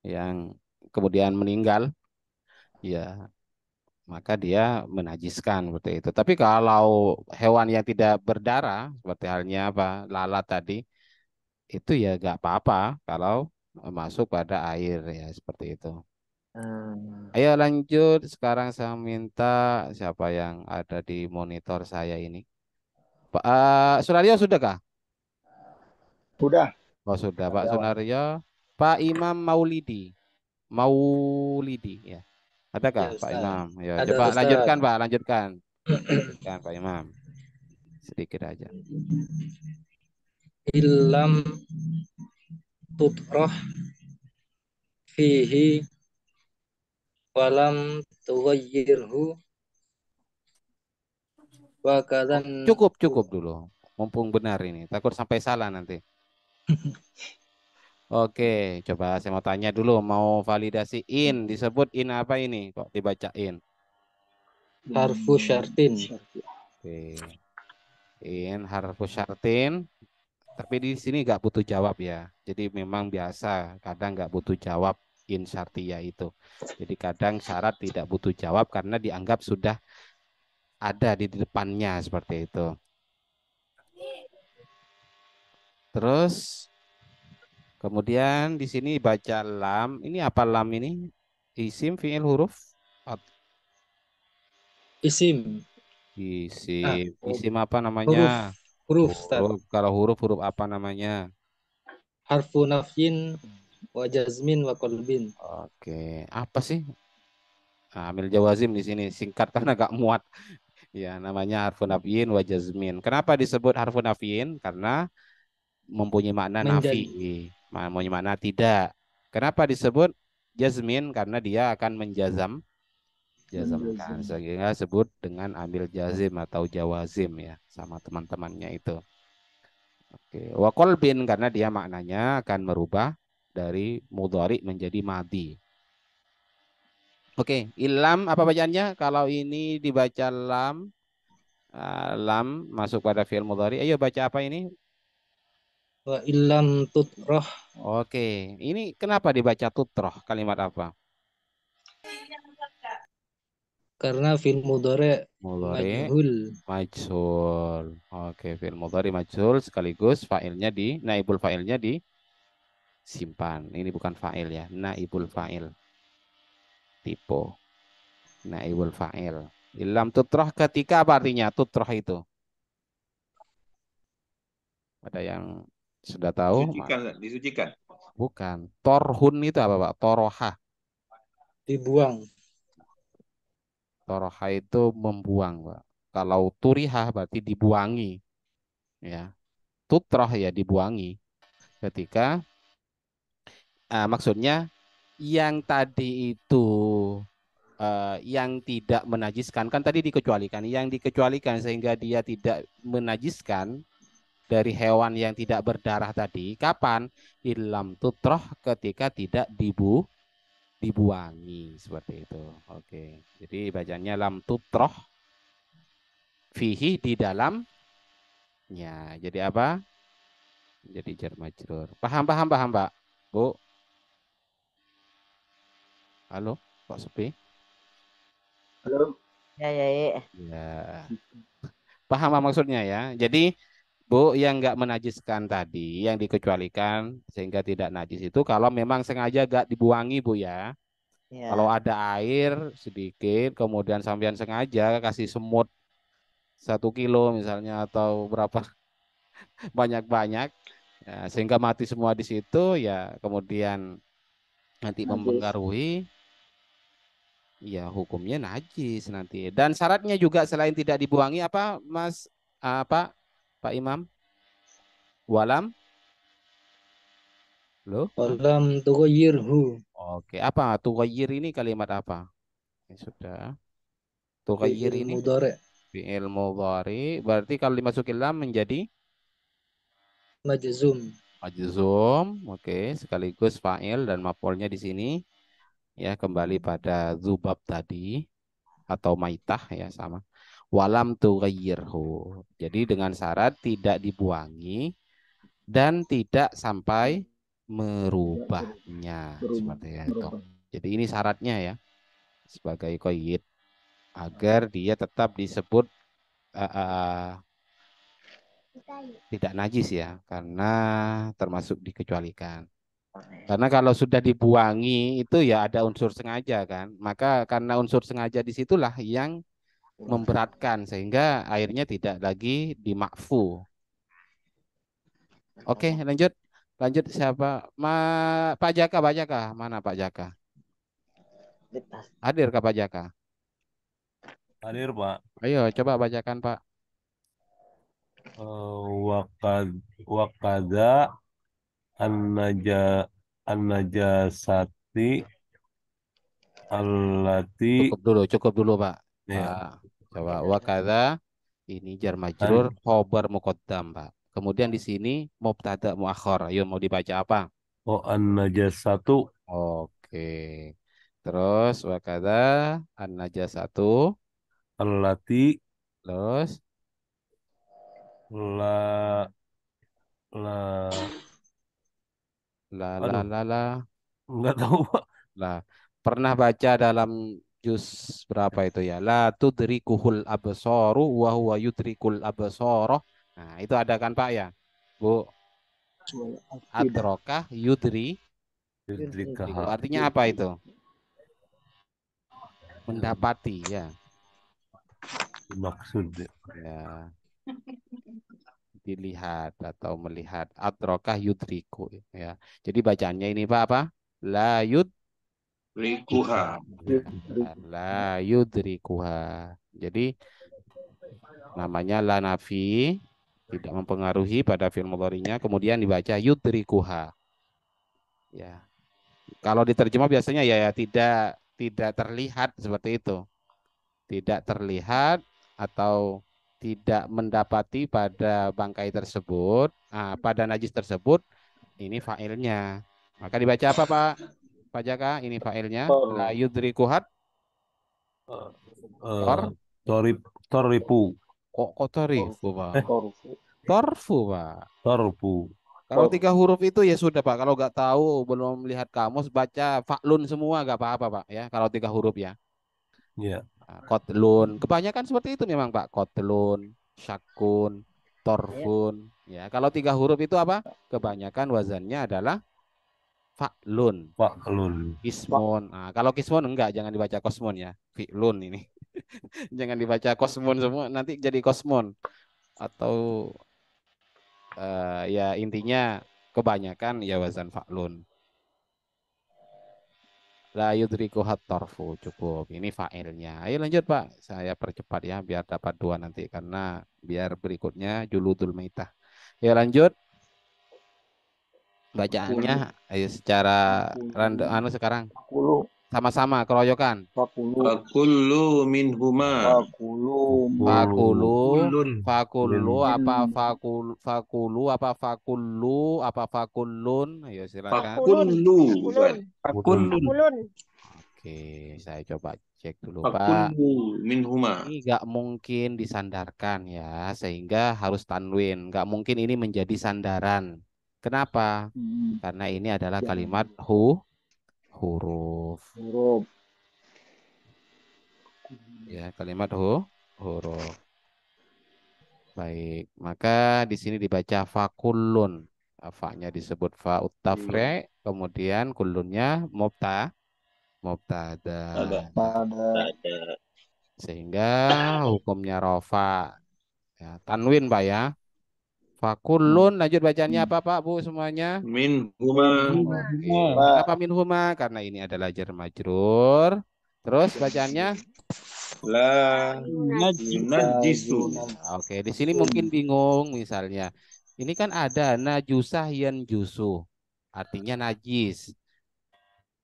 A: yang kemudian meninggal, ya maka dia menajiskan seperti itu. Tapi kalau hewan yang tidak berdarah seperti halnya apa lalat tadi, itu ya nggak apa-apa kalau masuk pada air ya seperti itu. Ayo lanjut. Sekarang saya minta siapa yang ada di monitor saya ini. Pak Sunario sudah kah?
J: Udah.
A: Oh sudah Pak
J: Jawab.
A: Sunario. Pak Imam Maulidi. Maulidi ya. Adakah
I: Ya
A: Pak
I: Ustaz.
A: Imam? Ya,
I: Ada
A: coba
I: Ustaz.
A: lanjutkan Pak, lanjutkan. Lanjutkan Pak Imam. Sedikit aja.
I: Illam tutrah fihi walam tughayyirhu wa kadan
A: Cukup dulu. Mumpung benar ini. Takut sampai salah nanti. Oke, coba saya mau tanya dulu. Mau validasi in. Disebut in apa ini? Kok dibacain?
I: harfu syartin.
A: Oke. In harfu syartin. Tapi di sini nggak butuh jawab ya. Jadi memang biasa. Kadang nggak butuh jawab in syartiyah itu. Jadi kadang syarat tidak butuh jawab karena dianggap sudah ada di depannya seperti itu. Terus kemudian di sini baca lam. Ini apa lam ini? Isim, fiil, huruf?
I: Isim.
A: Isim. Isim apa namanya?
I: Huruf Ustaz.
A: Huruf. Kalau huruf apa namanya?
I: Harfu nafyin wa jazmin wa qalbin.
A: Oke. Apa sih? Amil jawazim di sini singkat karena gak muat. Ya, namanya harfu nafyin wa jazmin. Kenapa disebut harfu nafyin? Karena mempunyai makna nafi, mempunyai makna tidak. Kenapa disebut jazmin? Karena dia akan jazamkan, sehingga sebut dengan amil jazim atau jawazim ya, sama teman-temannya itu. Oke, wa qalbin karena dia maknanya akan merubah dari mudhari menjadi madi. Oke, ilam apa bacaannya? Kalau ini dibaca lam, lam masuk pada fi'il mudhari. Ayo baca apa ini?
I: Wa illam tutrah.
A: Oke, ini kenapa dibaca tutroh? Kalimat apa?
I: Karena fil mudhari majhul.
A: Majhul. Oke, fi'il mudhari majhul sekaligus fa'ilnya naibul fa'ilnya disimpan. Ini bukan fa'il ya, naibul fa'il. Tipe naibul fa'il. Ilam tutroh ketika apa artinya tutroh itu? Ada yang sudah tahu?
K: Disucikan, disucikan.
A: Bukan. Torhun itu apa Pak? Toroha.
I: Dibuang.
A: Toroha itu membuang Pak. Kalau turiha berarti dibuangi. Ya. Tutroh ya dibuangi. Ketika maksudnya yang tadi itu yang tidak menajiskan kan tadi dikecualikan, yang dikecualikan sehingga dia tidak menajiskan dari hewan yang tidak berdarah tadi kapan? Ilam tutroh ketika tidak dibuangi seperti itu. Oke, jadi bacanya lam tutroh fihi di dalamnya. Jadi apa? Jadi jar majrur. Paham Pak? Bu? Halo, kok sepi?
J: Halo.
L: Ya.
A: Ya. Paham maksudnya ya. Jadi Bu yang nggak menajiskan tadi, yang dikecualikan sehingga tidak najis itu kalau memang sengaja nggak dibuangi Bu ya.
L: Ya.
A: Kalau ada air sedikit, kemudian sampean sengaja kasih semut 1 kilo misalnya atau berapa banyak-banyak, ya, sehingga mati semua di situ ya kemudian nanti mempengaruhi. Ya, hukumnya najis nanti. Dan syaratnya juga selain tidak dibuangi apa, Mas? Pak Imam? Walam? Loh?
I: Walam tughayyirhu.
A: Oke, apa? Tughayyir ini kalimat apa? Ini sudah. Tughayyir
I: Fi'il
A: ini
I: mudhari'
A: fi'il mudhari. Berarti kalau dimasukin lam menjadi
I: majzum.
A: majzum. Oke, sekaligus fa'il dan maf'ulnya di sini ya kembali pada zubab tadi atau maitah ya sama. Walam tughayyirhu. Jadi dengan syarat tidak dibuangi dan tidak sampai merubahnya seperti itu. Jadi ini syaratnya ya sebagai qayyid agar dia tetap disebut tidak najis ya karena termasuk dikecualikan. Karena kalau sudah dibuangi itu ya ada unsur sengaja kan. Maka karena unsur sengaja disitulah yang memberatkan sehingga airnya tidak lagi dimakfu. Oke, lanjut. Lanjut siapa? Pak Jaka, Pak Jaka. Mana Pak Jaka? Hadir Pak Jaka?
M: Hadir, Pak.
A: Ayo coba bacakan Pak.
M: Wakada an-najasati allati
A: Cukup dulu Pak.
M: ya.
A: Pak. Coba wakada ini jar majrur khobar muqaddam Pak. Kemudian di sini mubtada muakhar. Ayo mau dibaca apa?
M: Oh, an-najasatu.
A: Oke. Terus wakada an-najasatu
M: allati
A: terus
M: la enggak tahu Pak.
A: Lah, pernah baca dalam juz berapa itu ya? La tudrikuhul absaru wa huwa yudrikul absara. Nah, itu ada kan Pak ya? Bu. Adrokah yudri. Artinya apa itu? Mendapati ya.
M: Maksud
A: ya. Dilihat atau melihat adrokah yudriku ya. Jadi bacaannya ini Pak apa? La
K: Rikuha.
A: La yudrikuha. Jadi namanya la nafi tidak mempengaruhi pada fi'il mudhari'nya kemudian dibaca yudrikuha. Ya. Kalau diterjemah biasanya ya tidak terlihat seperti itu. Tidak terlihat atau tidak mendapati pada bangkai tersebut, pada najis tersebut, ini fa'ilnya. Maka dibaca apa Pak? Pak Jaka, ini fa'ilnya. La yudrikuhat.
M: Toripu.
A: Kok torifu Pak? Torfu Pak.
M: Torfu.
A: Kalau 3 huruf itu ya sudah Pak. Kalau nggak tahu belum lihat kamus baca fa'lun semua nggak apa-apa Pak ya. Kalau 3 huruf ya.
M: Iya.
A: Kotlun, kebanyakan seperti itu memang Pak. Kotlun, syakun, torfun. Ya, kalau 3 huruf itu apa? Kebanyakan wazannya adalah fa'lun.
M: Fa'lun.
A: Kismun. Nah, kalau kismun enggak, jangan dibaca kosmun ya. Fi'lun ini. Jangan dibaca kosmun semua, nanti jadi kosmun. Atau ya intinya kebanyakan ya wazan fa'lun. La yudrikuhat torfu, cukup. Ini fa'ilnya. Ayo lanjut Pak. Saya percepat ya biar dapat 2 nanti karena biar berikutnya juludul maitah. Ya lanjut. Bacaannya ayo secara random sekarang. Sama-sama keroyokan.
K: Fakullu minhuma.
A: Fakulu apa fakullun. Ayo silakan.
K: Fakulun.
A: Oke, saya coba cek dulu Pak.
K: Minhuma.
A: Ini nggak mungkin disandarkan ya, sehingga harus tanwin. Nggak mungkin ini menjadi sandaran. Kenapa? Karena ini adalah kalimat huruf. Ya, kalimat huruf. Baik, maka di sini dibaca fakulun. Fa-nya disebut fa uttafre, kemudian kulunnya mubtada. Sehingga hukumnya rofa. Ya, tanwin Pak ya. Fakulun, lanjut bacanya apa Pak Bu semuanya?
K: Minhuma.
A: Kenapa minhuma? Karena ini adalah jar majrur. Terus bacaannya?
K: La yunajisu.
A: Oke, di sini mungkin bingung misalnya. Ini kan ada najusah yan jusu. Artinya najis.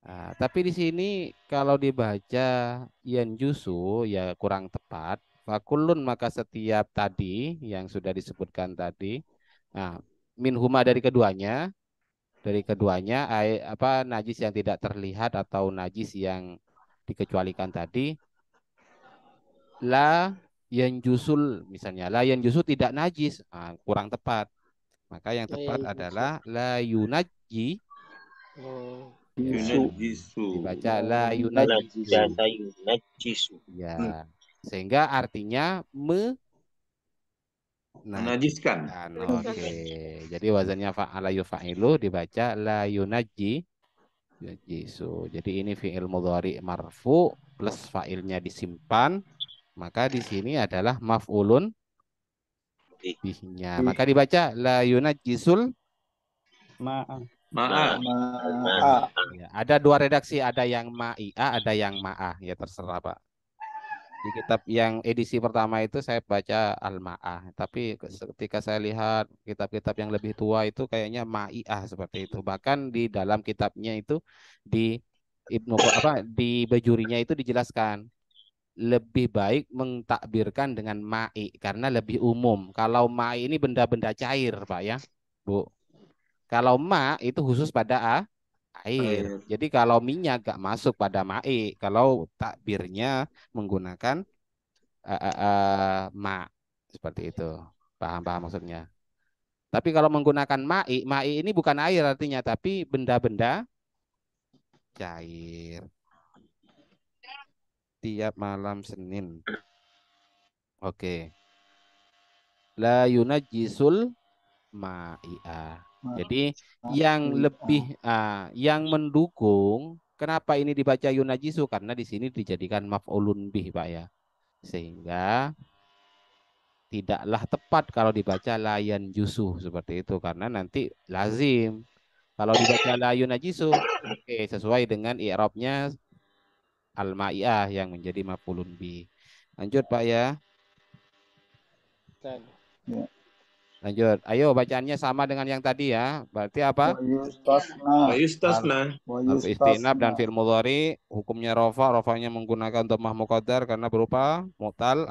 A: Nah, tapi di sini kalau dibaca yanjusu ya kurang tepat. Fakulun maka setiap tadi yang sudah disebutkan tadi. Nah, minhuma dari keduanya apa najis yang tidak terlihat atau najis yang dikecualikan tadi la yanjusul misalnya la yanjusu tidak najis. Nah, kurang tepat. Maka yang tepat adalah la yunaji.
H: Oh.
K: Yunajisu.
A: Dibaca la yunajisu.
G: Najasa yunajisu.
A: Ya, sehingga artinya
K: Menajiskan.
A: Oke, jadi wazannya fa'ala yufa'ilu dibaca la yunaji yunajisu. Jadi ini fi'il mudhari marfu plus fa'ilnya disimpan. Maka di sini adalah maf'ulun bihnya. Maka dibaca la yunajisul
K: Ma'a.
A: ya, ada dua redaksi, ada yang ma'i'a, ada yang ma'ah. Ya terserah, Pak. Di kitab yang edisi pertama itu saya baca al-ma'ah. Tapi ketika saya lihat kitab-kitab yang lebih tua itu kayaknya ma'i'ah seperti itu. Bahkan di dalam kitabnya itu di di bajurinya itu dijelaskan lebih baik mentakbirkan dengan ma'i karena lebih umum. Kalau ma'i ini benda-benda cair, Pak ya, Bu. Kalau ma itu khusus pada air. Jadi kalau minyak gak masuk pada ma'i. Kalau takbirnya menggunakan ma seperti itu. Paham maksudnya. Tapi kalau menggunakan ma'i ini bukan air artinya, tapi benda-benda cair. Tiap malam Senin. Oke. La yunajisul ma'i'ah. Jadi yang lebih yang mendukung kenapa ini dibaca yunajisu karena di sini dijadikan maf'ulun bih, Pak ya. Sehingga tidaklah tepat kalau dibaca layan jusu seperti itu karena nanti lazim. Kalau dibaca la yunajisu oke, sesuai dengan i'rabnya al-ma'iyah yang menjadi maf'ulun bih. Lanjut, Pak ya. Lanjut. Ayo bacaannya sama dengan yang tadi ya. Berarti apa?
K: Wa yustasna.
A: Harfu istinab dan fi'il mudhari hukumnya rafa'nya menggunakan dhammah muqaddar karena berupa mu'tal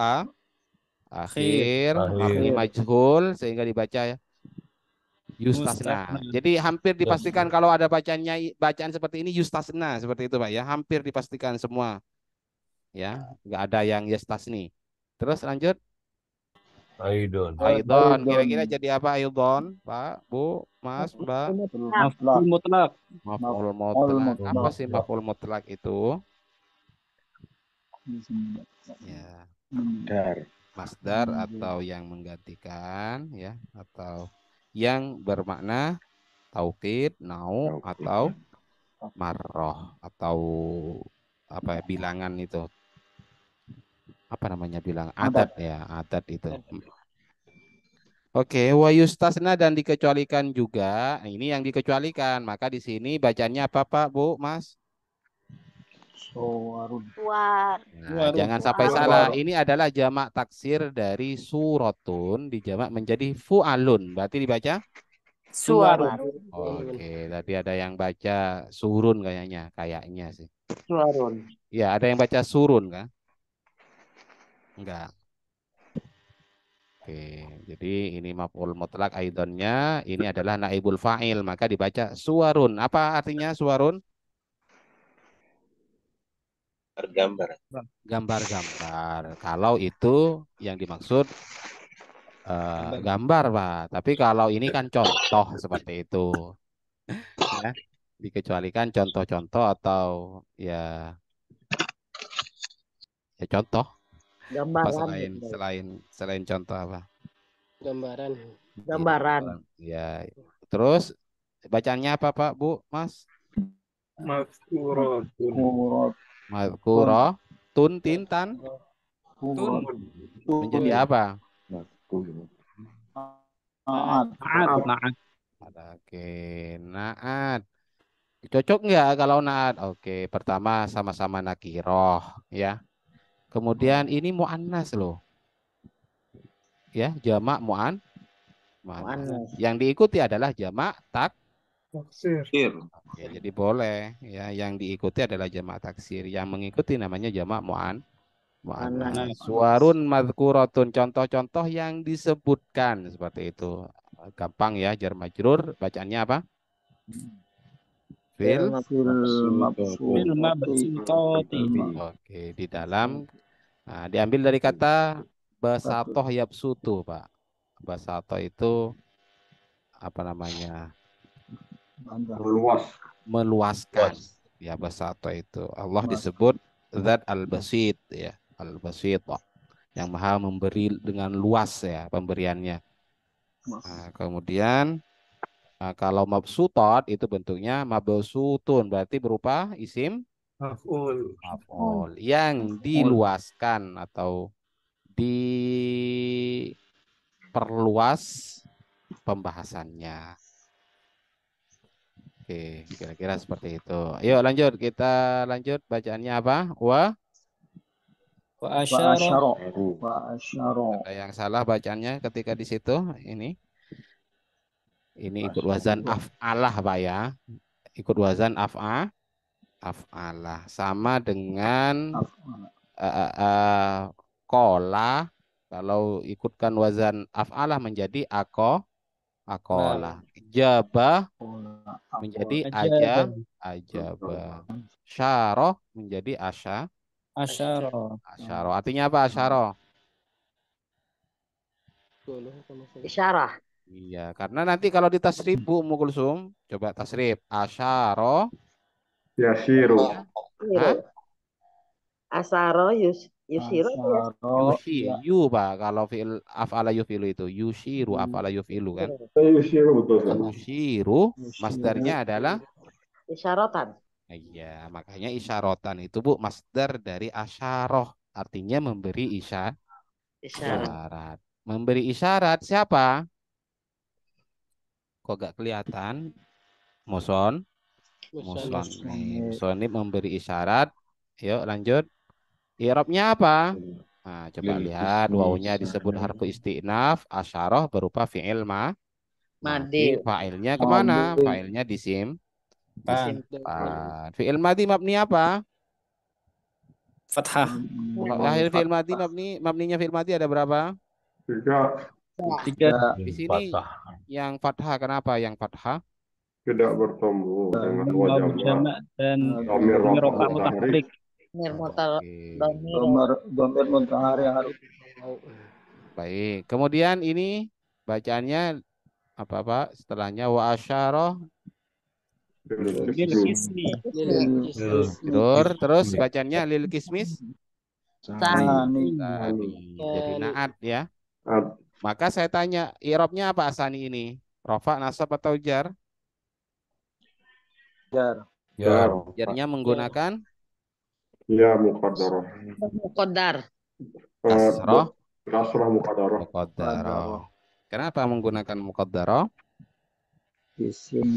A: akhir mabni majhul sehingga dibaca yustasna. Jadi hampir dipastikan kalau ada bacaan seperti ini yustasna seperti itu, Pak ya. Hampir dipastikan semua. Ya, enggak ada yang yustasni. Terus lanjut. Aidon. Kira-kira jadi apa Aidon, Pak, Bu, Mas, Mbak?
K: Maf'ul mutlak.
A: Maf'ul mutlak. Apa sih maf'ul mutlak itu? Ya. Masdar atau yang menggantikan ya, atau yang bermakna taukid, nau atau marroh atau apa ya, bilangan itu. Apa namanya bilang adat ya, adat itu. Oke, wa yustasna dan dikecualikan juga. Nah, ini yang dikecualikan. Maka di sini bacanya apa, Pak, Bu, Mas? Nah, jangan sampai salah. Ini adalah jamak taksir dari suratun dijamak menjadi fu'alun. Berarti dibaca
H: Suarun.
A: Oke, tadi ada yang baca surun kayaknya sih.
H: Suarun.
A: Ya, ada yang baca surun kan? Enggak. Oke, jadi ini maf'ul mutlak aidonnya, ini adalah naibul fa'il, maka dibaca suwarun. Apa artinya suwarun?
G: Gambar.
A: Gambar-gambar. Kalau itu yang dimaksud gambar, Pak. Tapi kalau ini kan contoh seperti itu. Ya, dikecualikan contoh-contoh atau ya contoh.
L: Gambaran.
A: Selain contoh apa?
L: Gambaran.
A: Ya. Terus bacaannya apa, Pak, Bu, Mas? Mazkurah. Tun tintan. Tun. Menjadi apa? Naat. Oke, naat. Cocok nggak kalau naat? Oke, pertama sama-sama nakiroh ya. Kemudian ini mu'annas loh. Ya, jamak mu'annas. Yang diikuti adalah jamak
K: Taksir.
A: Oke, jadi boleh ya, yang diikuti adalah jamak taksir, yang mengikuti namanya jamak muannas. Suwarun madhkuratun, contoh-contoh yang disebutkan seperti itu. Gampang ya, jar majrur bacaannya apa? Fil
K: Fil mabsutati.
A: Oke, di dalam diambil dari kata basatoh yapsutu, Pak. Basato itu apa namanya?
F: Meluas.
A: Meluaskan. Ya, basato itu. Allah disebut zat al-basit ya, al-basit, yang maha memberi dengan luas ya pemberiannya. Kemudian kalau mabsutot itu bentuknya mabsutun, berarti berupa isim maf'ul yang diluaskan atau diperluas pembahasannya. Oke, kira-kira seperti itu. Yuk lanjut, kita lanjut bacaannya apa? Wa
K: Asyara.
A: ada yang salah bacaannya ketika di situ. Ini ikut wazan af'alah, Pak ya. Ikut wazan af'alah sama dengan kola. Kalau ikutkan wazan af'alah menjadi akola. Jabah menjadi ajabah. Syaroh menjadi asyaro. Artinya apa asyaro?
B: Isyarah.
A: Iya, karena nanti kalau ditasrif Bu Mukulsum, coba tasrif asyaro
F: Yasiru.
B: Asaro yusiru
A: Yushiru, Pak. Kalau fi'il af'ala yufilu itu yushiru, af'ala yufilu kan.
F: Yasiru betul.
A: Yushiru masdarnya adalah
B: isyaratan.
A: iya, makanya isyarotan itu Bu masdar dari asyaroh, artinya memberi isyarat. Memberi isyarat siapa? Kok gak kelihatan? Muson nih. Musonib memberi isyarat. Yuk lanjut. I'rabnya apa? Nah, coba lihat wawunya disebut harfu isti'naf, asyarah berupa fi'il madi. Fa'ilnya kemana? Fa'ilnya disimpan. Fi'il madi mabni apa?
K: Fathah.
A: Lahir fi'il madi mabninya fi'il madi ada berapa?
K: 3.
A: Di sini yang fathah, kenapa yang fathah?
F: Tidak bertemu dengan wajah
K: dan
F: dhamir
K: rofa mutaharrik.
J: Domir mutahari harus.
A: Baik. Kemudian ini bacaannya apa Pak? Setelahnya wa asyarah. Terus bacanya lil kismis. Sani. Jadi naat ya. Maka saya tanya, i'rabnya apa asani ini? Rofa, nasab atau jar?
J: Jar.
A: Jarnya menggunakan
F: ya muqaddarah. Kasrah
A: muqaddarah. Kenapa menggunakan muqaddarah?
J: Isim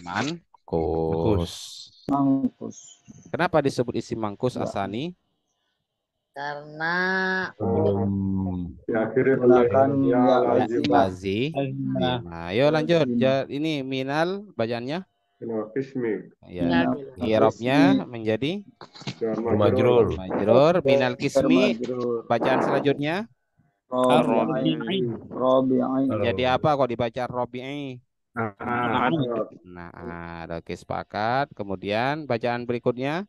A: mangkus. Kenapa disebut isim mangkus asani?
B: Karena
J: menggunakan
A: lazim. Nah, ayo lanjut. Ini minal bacaannya. Ya. I'rabnya menjadi majrur. Minal kismi. Bacaan selanjutnya jadi apa kok dibaca Robi'i? Nah, ada sepakat. Kemudian bacaan berikutnya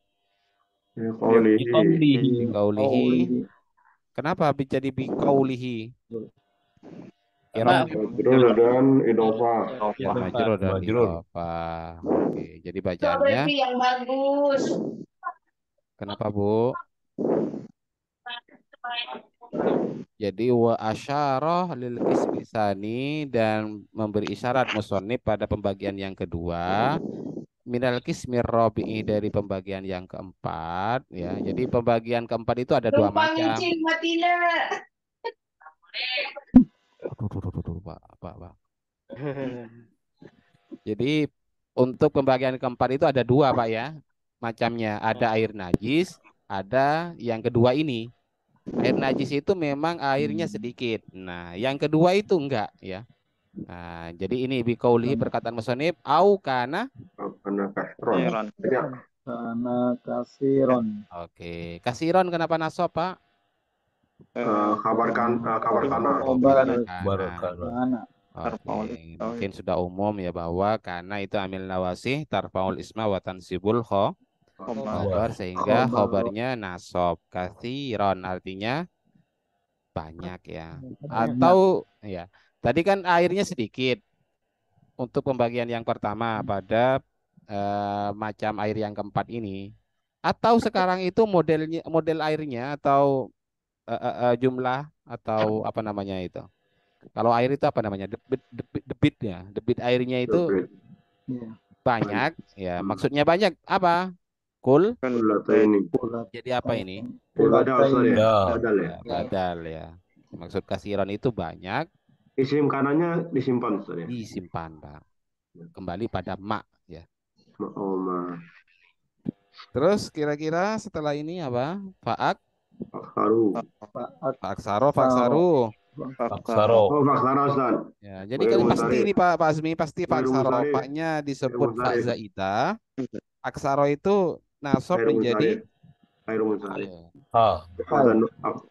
A: biqaulihi. Kenapa jadi biqaulihi?
F: Majrur dan idhofah.
A: Majrur dan idhofah. Oke, jadi bacaannya
B: yang bagus.
A: Kenapa, Bu? Jadi wa asyarah lil qismi tsani, dan memberi isyarat musannif pada pembagian yang kedua, minal qismi rabi'i, dari pembagian yang keempat ya. Jadi pembagian keempat itu ada dua macam. Pak. Jadi untuk pembagian keempat itu ada dua Pak ya macamnya. Ada air najis, ada yang kedua ini. Air najis itu memang airnya sedikit. Nah, yang kedua itu enggak ya. Nah, jadi ini biqaulihi perkataan musannif au kana.
F: Karena kasron. Banyak.
J: Karena kasiron.
A: Oke, kasiron kenapa nasab, Pak?
F: Kabar kana.
J: Karena.
A: Oke, mungkin sudah umum ya bahwa karena itu amil nawasih tarfaul isma wa tansibul khobar sehingga khobarnya nasab. Kasiron artinya banyak ya. Atau ya, tadi kan airnya sedikit untuk pembagian yang pertama pada macam air yang keempat ini. Atau sekarang itu model airnya atau jumlah atau apa namanya itu? Kalau air itu apa namanya? Debit ya. Debit airnya itu banyak ya. Maksudnya banyak apa? Jadi apa ini? Badal ya. Maksud kasiron itu banyak.
F: Isim kanannya disimpan, Ustaz ya?
A: Disimpan, Pak. Kembali pada mak ya.
F: Oh, ma.
A: Terus kira-kira setelah ini apa? Faksaru.
F: Faksaro, Ustaz.
A: Ya, jadi kan pasti ini Pak Azmi pasti faksaro. Paknya disebut fa zaidah. Aksaro itu nasab menjadi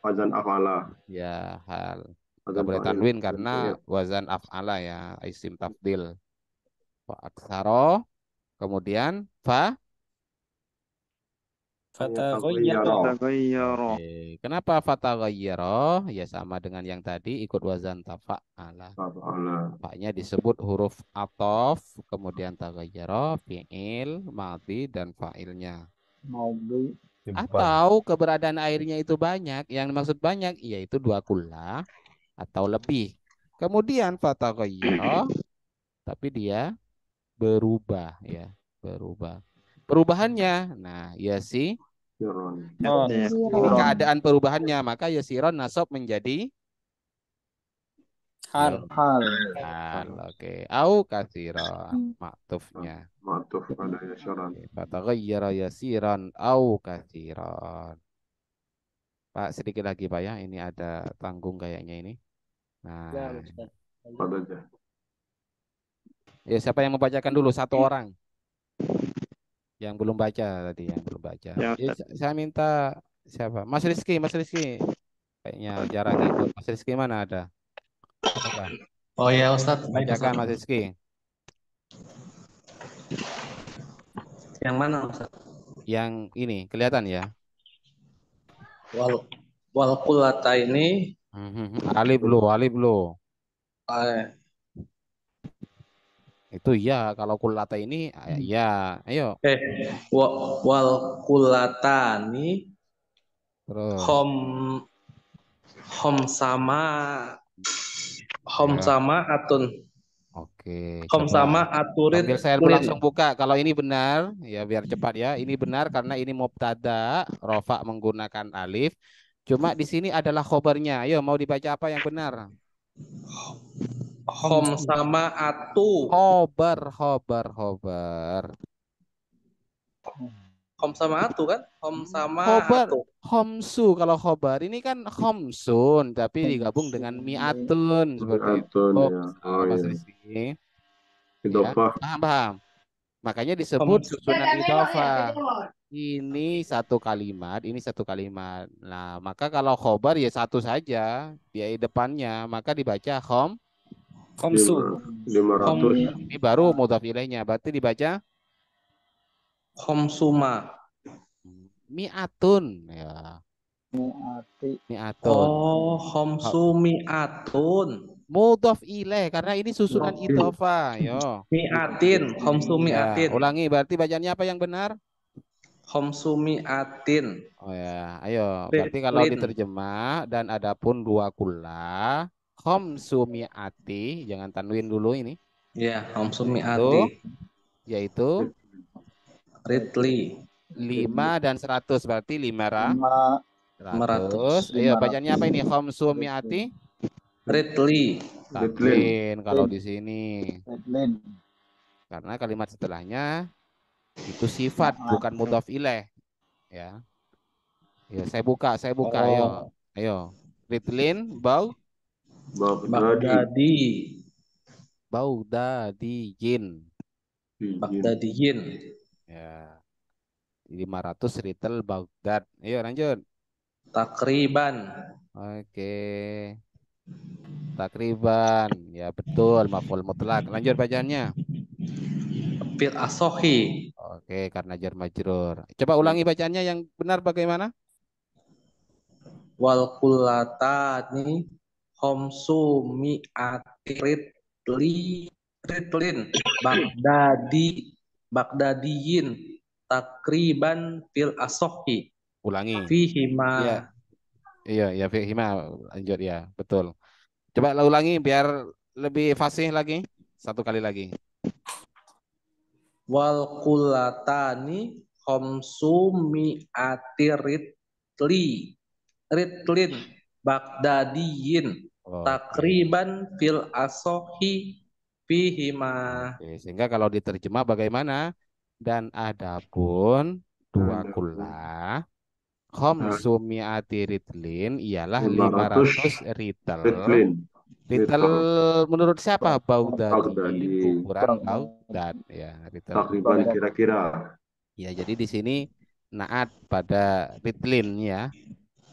F: wazan afala.
A: Ya, hal. Gak boleh tanwin karena wazan af'ala ya, isim tafdil. Fa aksaro, kemudian
K: fataghayyara.
A: Kenapa fataghayyara? Ya sama dengan yang tadi, ikut wazan tafa'ala. Faknya disebut huruf atof, kemudian taghayyara, fi'il, madhi, dan fa'ilnya. Atau keberadaan airnya itu banyak, yang dimaksud banyak yaitu 2 kullah atau lebih. Kemudian fataghayyara, tapi dia berubah ya, berubah. Perubahannya, nah keadaan perubahannya, maka yasiron nasab menjadi
J: hal.
A: Oke. Au kasiron maktufnya.
F: Maktuf pada yasiron.
A: Fataghayyara yasiran au kasiron. Pak, sedikit lagi Pak ya, ini ada tanggung kayaknya ini. Nah, ya siapa yang membacakan dulu? Satu orang yang belum baca tadi, yang belum baca. Ya, saya minta siapa? Mas Rizky. Kayaknya jarang ikut. Mas Rizky mana ada? Apakah?
I: Oh ya Ustadz.
A: Bacakan Mas Rizky.
I: Yang mana Ustadz?
A: Yang ini kelihatan ya?
I: Wal kulata ini.
A: Alif lo. Itu ya, kalau kulata ini ya, ayo.
I: Wal kulatani
A: terus
I: hom sama atun.
A: Oke.
I: Hom sama aturit.
A: Sambil saya langsung buka. Kalau ini benar, ya biar cepat ya. Ini benar karena ini mubtada, rofa menggunakan alif. Cuma di sini adalah khobarnya. Ayo, mau dibaca apa yang benar?
I: Hom sama atu.
A: Khobar.
I: Hom sama atu kan? Hom sama
A: khobar.
I: atu.
A: Homsu kalau khobar ini kan homsun tapi digabung dengan mi'atun seperti itu. Mas Rizky. Ya, paham. Makanya disebut susunan idhofah. Ini satu kalimat. Nah, maka kalau khobar ya satu saja dia depannya, maka dibaca
K: Khomsu.
F: 500.
A: Ini baru mudhaf ilaihnya, berarti dibaca
I: khomsuma.
A: mi'atun ya. Mi'atun.
I: Oh, khomsu mi'atun.
A: Mudhaf ilaih karena ini susunan idhofah. Yo.
I: Mi'atin, khomsu mi'atin.
A: Ya, ulangi, berarti bacanya apa yang benar?
I: Khomsu mi'atin.
A: Oh ya, ayo. Berarti kalau diterjemah dan adapun 2 kullah khomsu mi'ati, jangan tanwin dulu ini.
I: Ya, khomsu mi'ati.
A: Yaitu
I: Ritli.
A: 5 dan 100 berarti 500. Ayo bacanya apa ini? Khomsu mi'ati?
I: Ritli.
A: Taklin kalau di sini. Karena kalimat setelahnya itu sifat bukan mudhaf ilaih. Ya. Ya, saya buka. Ayo. Ritlin Baghdadi. Baghdadiyin.
I: Baghdadiyin.
A: Ya. 500 ritel Baghdad. Ayo lanjut.
I: Takriban.
A: Oke. Takriban. Ya betul. Maf'ul mutlak. Lanjut bacaannya.
I: Fil asohi.
A: Oke, karena jar majrur. Coba ulangi bacaannya yang benar bagaimana?
I: Wal kullatani homsu mi'ati ritlin Baghdadiyin takriban fil asohi.
A: Ulangi.
I: Fihima.
A: Iya, ya fihima. Lanjut ya, betul. Coba ulangi biar lebih fasih lagi. Satu kali lagi.
I: Wal kullatani homsu mi'ati ritlin Baghdadiyin takriban fil asohi fihima.
A: Oke, sehingga kalau diterjemah bagaimana? Dan adapun dua kula khamsu mi'ati ritlin ialah 500 ritel. Ritel menurut siapa? Baghdadi. Ukuran Baghdad ya, ritel.
F: Takriban kira-kira.
A: Ya, jadi di sini naat pada ritlin ya.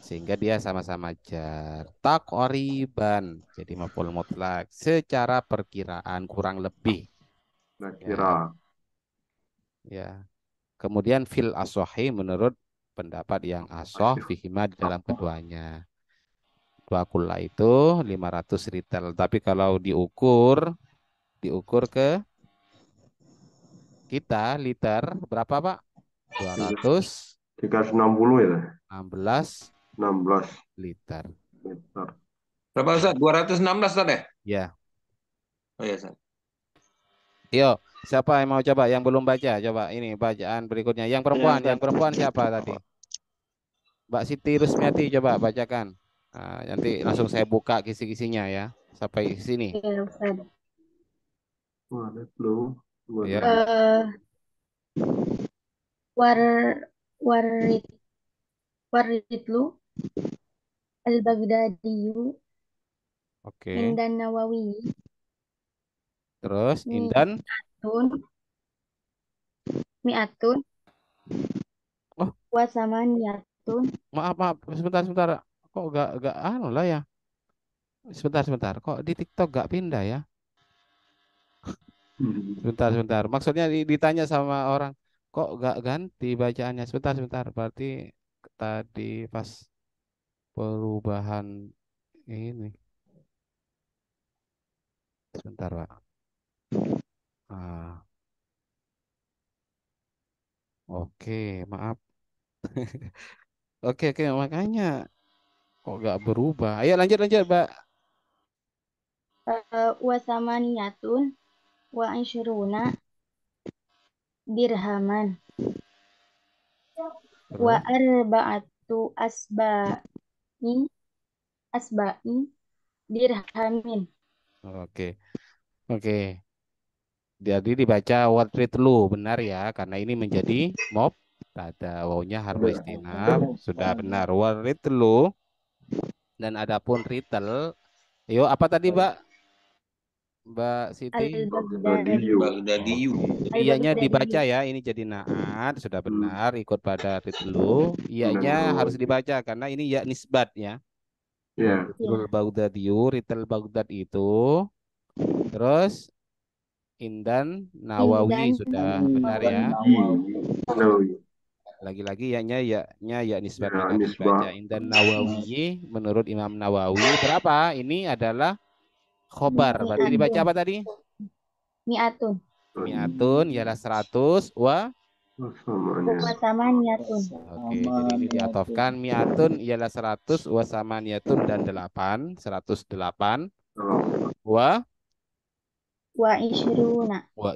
A: Sehingga dia sama-sama jar. Taqriban. Jadi maf'ul mutlak secara perkiraan kurang lebih.
F: Kira.
A: Ya. Kemudian fil asohi menurut pendapat yang asoh fihima di dalam keduanya. Dua kula itu 500 ritel. Tapi kalau diukur ke kita liter berapa Pak? 200
F: 360 ya?
A: 16 liter.
N: Berapa Ustaz? 216 Ustaz ya?
A: Ya.
N: Oh iya Ustaz.
A: Yo, siapa yang mau coba? Yang belum baca, coba ini bacaan berikutnya. Yang perempuan siapa tadi? Mbak Siti Rusmiati, coba bacakan. Nah, nanti langsung saya buka kisi-kisinya ya, sampai sini. Ya.
B: Waritlu al-Baghdadiyu.
A: Oke.
B: Indan Nawawi.
A: Terus Indan
B: Mi'atun.
A: Oh.
B: Wasamaniyatun.
A: Maaf, sebentar. Kok gak anu lah ya? Sebentar. Kok di TikTok gak pindah ya? Sebentar. Maksudnya ditanya sama orang, kok gak ganti bacaannya? Sebentar. Berarti tadi pas perubahan ini. Sebentar, Pak. Oke, maaf. Oke, makanya kok gak berubah. Ayo lanjut, Mbak.
B: Wasamaniyatun wa ansyuruna dirhaman. Wa arba'atu asba'in dirhamin.
A: Oke. Jadi dibaca wadritlu, benar ya, karena ini menjadi mubtada, wawunya harfu istinaf, sudah benar. Wadritlu. Dan adapun ritel, yo apa tadi Mbak Siti?
N: Baghdadiyu.
A: Iyanya dibaca ya, ini jadi naat, sudah benar, ikut pada ritlu. Iyanya harus dibaca karena ini ya nisbat ya. Ritel Baghdadiyu, ritel Baghdad itu. Terus Indan Nawawi sudah benar ya. Lagi-lagi ya nisbat dibaca Indan Nawawi menurut Imam Nawawi berapa? Ini adalah khobar. Berarti dibaca apa tadi? Mi'atun ialah 100
B: wasamaniyatun.
A: Oke, jadi ini diatofkan mi'atun ialah 100 wasamaniyatun dan 8, 108 wa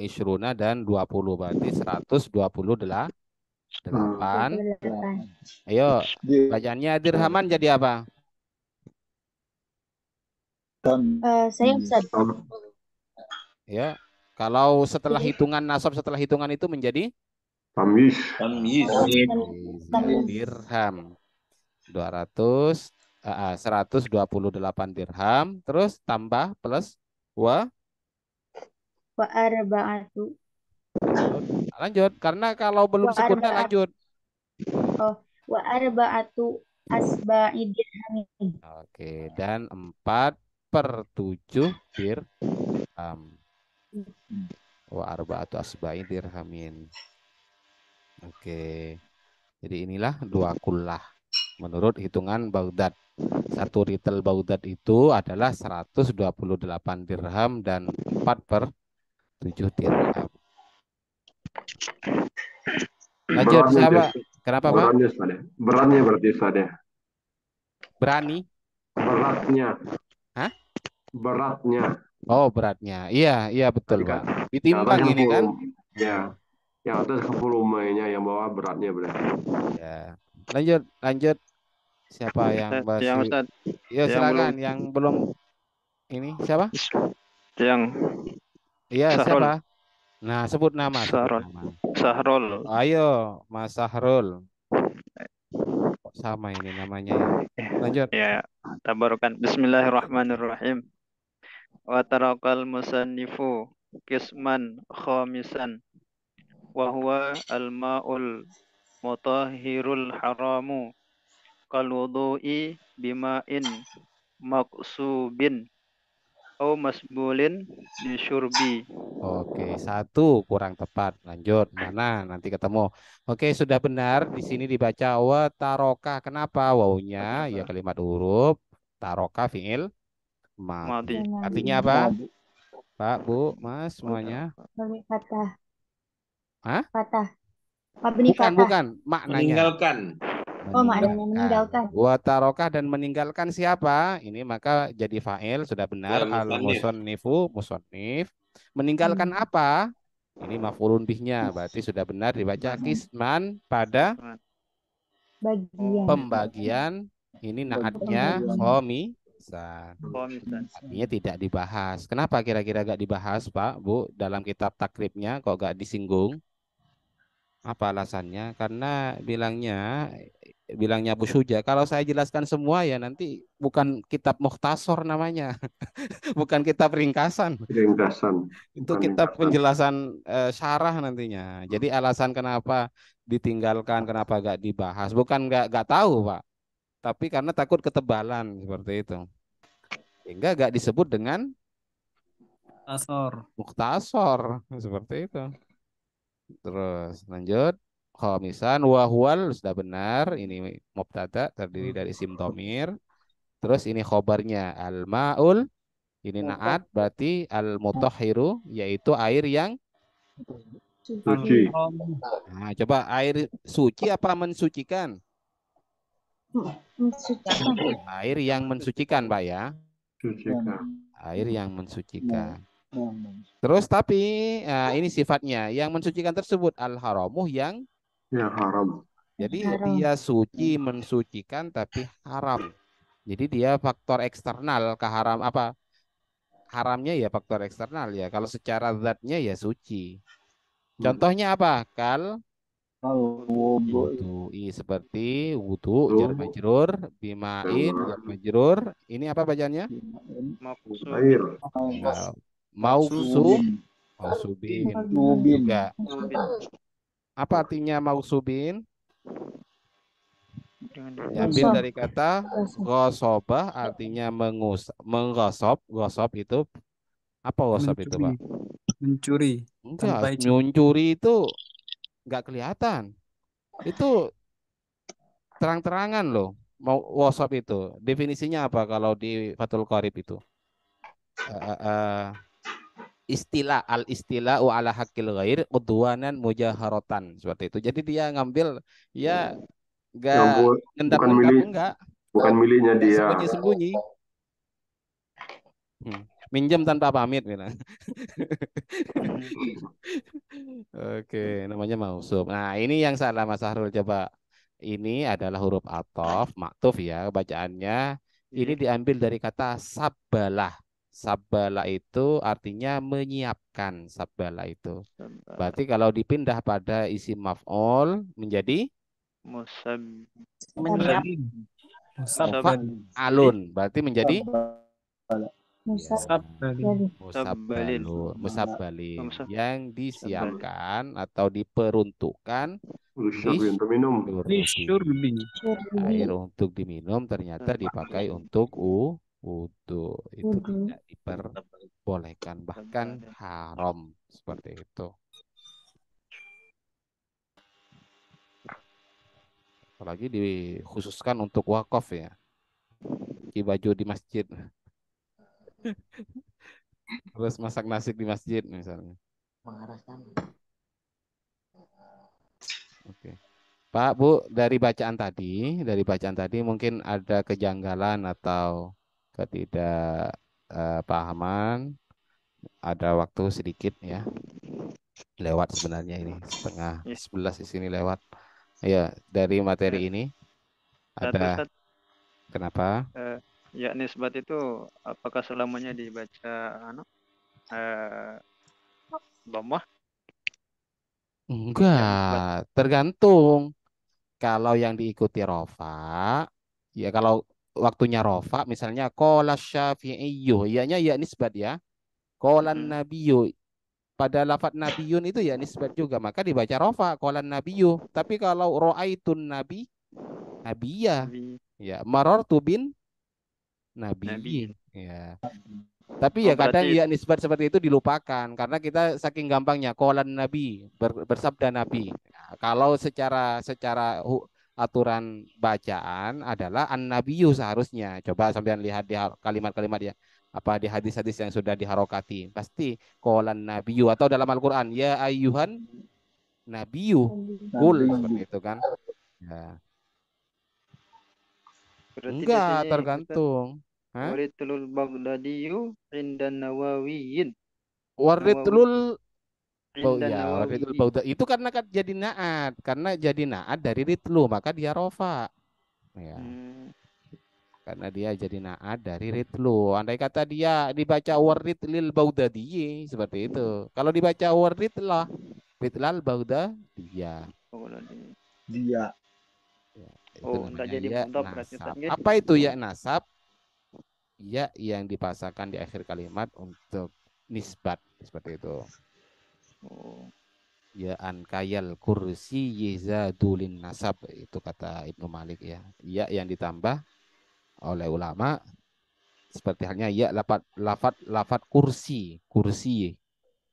A: isyruna dan 20, berarti 128. Ayo, bacaannya dirhaman jadi apa?
B: Saya Ustaz.
A: Ya, kalau setelah hitungan nasab, setelah hitungan itu menjadi
F: tamyiz.
A: Dirham 128 dirham, terus tambah plus
O: Wa arba'atu.
A: Lanjut. Karena kalau belum
O: Wa
A: sebutnya
O: arba'at.
A: lanjut.
O: Wa arba'atu asba'i dirhamin.
A: Oke. Dan 4/7 dirham. Wa arba'atu asba'i dirhamin. Oke. Jadi inilah 2 kullah. Menurut hitungan Baghdad. Satu ritel Baghdad itu adalah 128 dirham dan 4/7 dirham. Lanjut,
F: Beratnya,
A: siapa?
F: Ustaz.
A: Kenapa, Pak?
F: Beratnya, Ustaz, ya. Beratnya berarti, Ustaz, ya.
A: Berani?
F: Beratnya.
A: Hah?
F: Beratnya.
A: Oh, beratnya. Iya, iya betul,
F: Tadi kan
A: Pak. Ditimbang
F: yang
A: ini kan?
F: Ya. Yang atas volumenya, yang bawah beratnya berarti.
A: Ya. Lanjut. Siapa yang
P: Ustaz, yang
A: masih?
P: Ustaz,
A: Ya,
P: yang
A: silakan.
P: belum,
A: Yang belum ini siapa?
P: yang
A: Iya,
P: Sahrul,
A: siapa? Nah, sebut nama.
P: Sahrul.
A: Ayo, Mas Sahrul. Kok sama ini namanya ya? Lanjut.
P: Ya, tabarukan. Bismillahirrahmanirrahim. Wa tarakal musannifu qisman khamisan wa huwa al-ma'ul mutahhirul haramu kal wudu'i bima'in maqsubin au masbulin disyurbi.
A: Oke, 1 kurang tepat. Lanjut. Mana? Nanti ketemu. Oke, sudah benar. Di sini dibaca wa taroka. Kenapa? Wawunya ya kalimat huruf. Taroka fiil madi. Artinya apa? Pak, Bu, Mas, semuanya?
O: Fatah.
A: Hah?
O: Fatah. Mabni fatah.
A: Bukan. Maknanya.
N: Meninggalkan.
O: Oh, maknanya meninggalkan.
A: Wa taroka dan meninggalkan siapa? Ini maka jadi fa'il. Sudah benar.
N: Ya,
A: Al-musannifu, musannif. Meninggalkan apa? Ini maf'ulun bihnya. Berarti sudah benar dibaca kisman pada pembagian. Ini naatnya khomisan. Artinya tidak dibahas. Kenapa kira-kira gak dibahas, Pak, Bu? Dalam kitab takribnya kok gak disinggung? Apa alasannya? Karena bilangnya Bu Suja, kalau saya jelaskan semua ya nanti bukan kitab mukhtasar namanya. Bukan kitab ringkasan. Itu kitab penjelasan syarah nantinya. Jadi alasan kenapa ditinggalkan, kenapa gak dibahas, bukan gak tahu, Pak. Tapi karena takut ketebalan seperti itu. Sehingga gak disebut dengan mukhtasar seperti itu. Terus lanjut. Khomisan wahwal sudah benar. Ini mubtada terdiri dari isim dhamir. Terus ini khobarnya al-ma'ul. Ini naat berarti al-mutahhiru yaitu air yang
F: suci.
A: Nah, coba air suci apa mensucikan?
O: Mensucikan.
A: Air yang mensucikan, Pak ya.
F: Sucikan.
A: Air yang mensucikan. Terus tapi ini sifatnya yang mensucikan tersebut al-haramuh yang
F: haram.
A: Jadi dia suci mensucikan tapi haram. Jadi dia faktor eksternal keharam apa? Haramnya ya faktor eksternal ya. Kalau secara zatnya ya suci. Contohnya apa? Wudu. Seperti wudu jar majrur bimain jar majrur. Ini apa bacaannya?
F: Air.
A: Mausubin juga. Apa artinya mausubin? Diambil dari kata ghasobah artinya menggosop. Gosop itu apa gosop itu, Pak?
K: Mencuri.
A: Enggak, mencuri itu enggak kelihatan. Itu terang-terangan loh. Mau gosop itu. Definisinya apa kalau di Fathul Qorib itu? Istilah al-istilah wa ala haqqil ghair udwanan mujaharatan seperti itu. Jadi dia ngambil ya enggak ngendap-ngendap enggak.
F: Bukan miliknya dia.
A: Sembunyi-sembunyi. Minjem tanpa pamit bilang. Oke, namanya mausub. Nah, ini yang salah Mas Sahrul, coba. Ini adalah huruf athof, maktuf ya bacaannya. Ini diambil dari kata sabbalah. Sabbalah itu artinya menyiapkan. Sabbalah itu. Berarti kalau dipindah pada isim maf'ul menjadi
K: Menyiap.
A: alun. Berarti menjadi
O: Musabbalin.
A: Musabbalin yang disiapkan atau diperuntukkan
F: Lisyurbi untuk minum.
K: Lisyurbi.
A: air untuk diminum ternyata dipakai untuk wudu. Itu tidak diperbolehkan, bahkan haram seperti itu. Apalagi dikhususkan untuk wakaf ya. Cuci baju di masjid. Terus masak nasi di masjid misalnya. Oke. Pak, Bu, dari bacaan tadi mungkin ada kejanggalan atau ketidakpahaman. Ada waktu sedikit ya. Lewat sebenarnya ini setengah 11 di sini lewat. Ya, dari materi ini ada kenapa?
P: Ya nisbat itu apakah selamanya dibaca dhammah?
A: Enggak, tergantung. Kalau yang diikuti rofa, ya kalau waktunya rofa, misalnya qala syafi'iyyu, ianya ya nisbat ya. Qala nabiyyu, pada lafadz nabiyun itu ya nisbat juga, maka dibaca rofa qala nabiyyu. Tapi kalau ro'aitun nabiyya, ya marartu bin nabiyyin, ya. Tapi ya kadang ya nisbat seperti itu dilupakan karena kita saking gampangnya qalan nabi, bersabda nabi. Nah, kalau secara aturan bacaan adalah an-nabiyyu seharusnya. Coba sampean lihat di kalimat-kalimat ya. Apa di hadis-hadis yang sudah diharokati. Pasti qalan nabiyyu atau dalam Al-Qur'an ya ayyuhan nabiyyu qul seperti itu kan. Ya. Enggak, tergantung.
P: Waritlul Baghdadiyu indan Nawawiyin.
A: Waritlul Baghdadi itu karena jadi naat, dari ritlu maka dia rofa. Ya. Karena dia jadi naat dari ritlu. Andai kata dia dibaca waritlil Baghdadi seperti itu. Kalau dibaca waritlal Baghdadiyah.
D: Dia.
A: Ya, itu
P: enggak jadi
A: nasab. Apa itu ya nasab? Ya yang dipasangkan di akhir kalimat untuk nisbat seperti itu. Ya ankayal kursi yizadulin nasab, itu kata Ibnu Malik ya. Ya yang ditambah oleh ulama seperti halnya ya lafat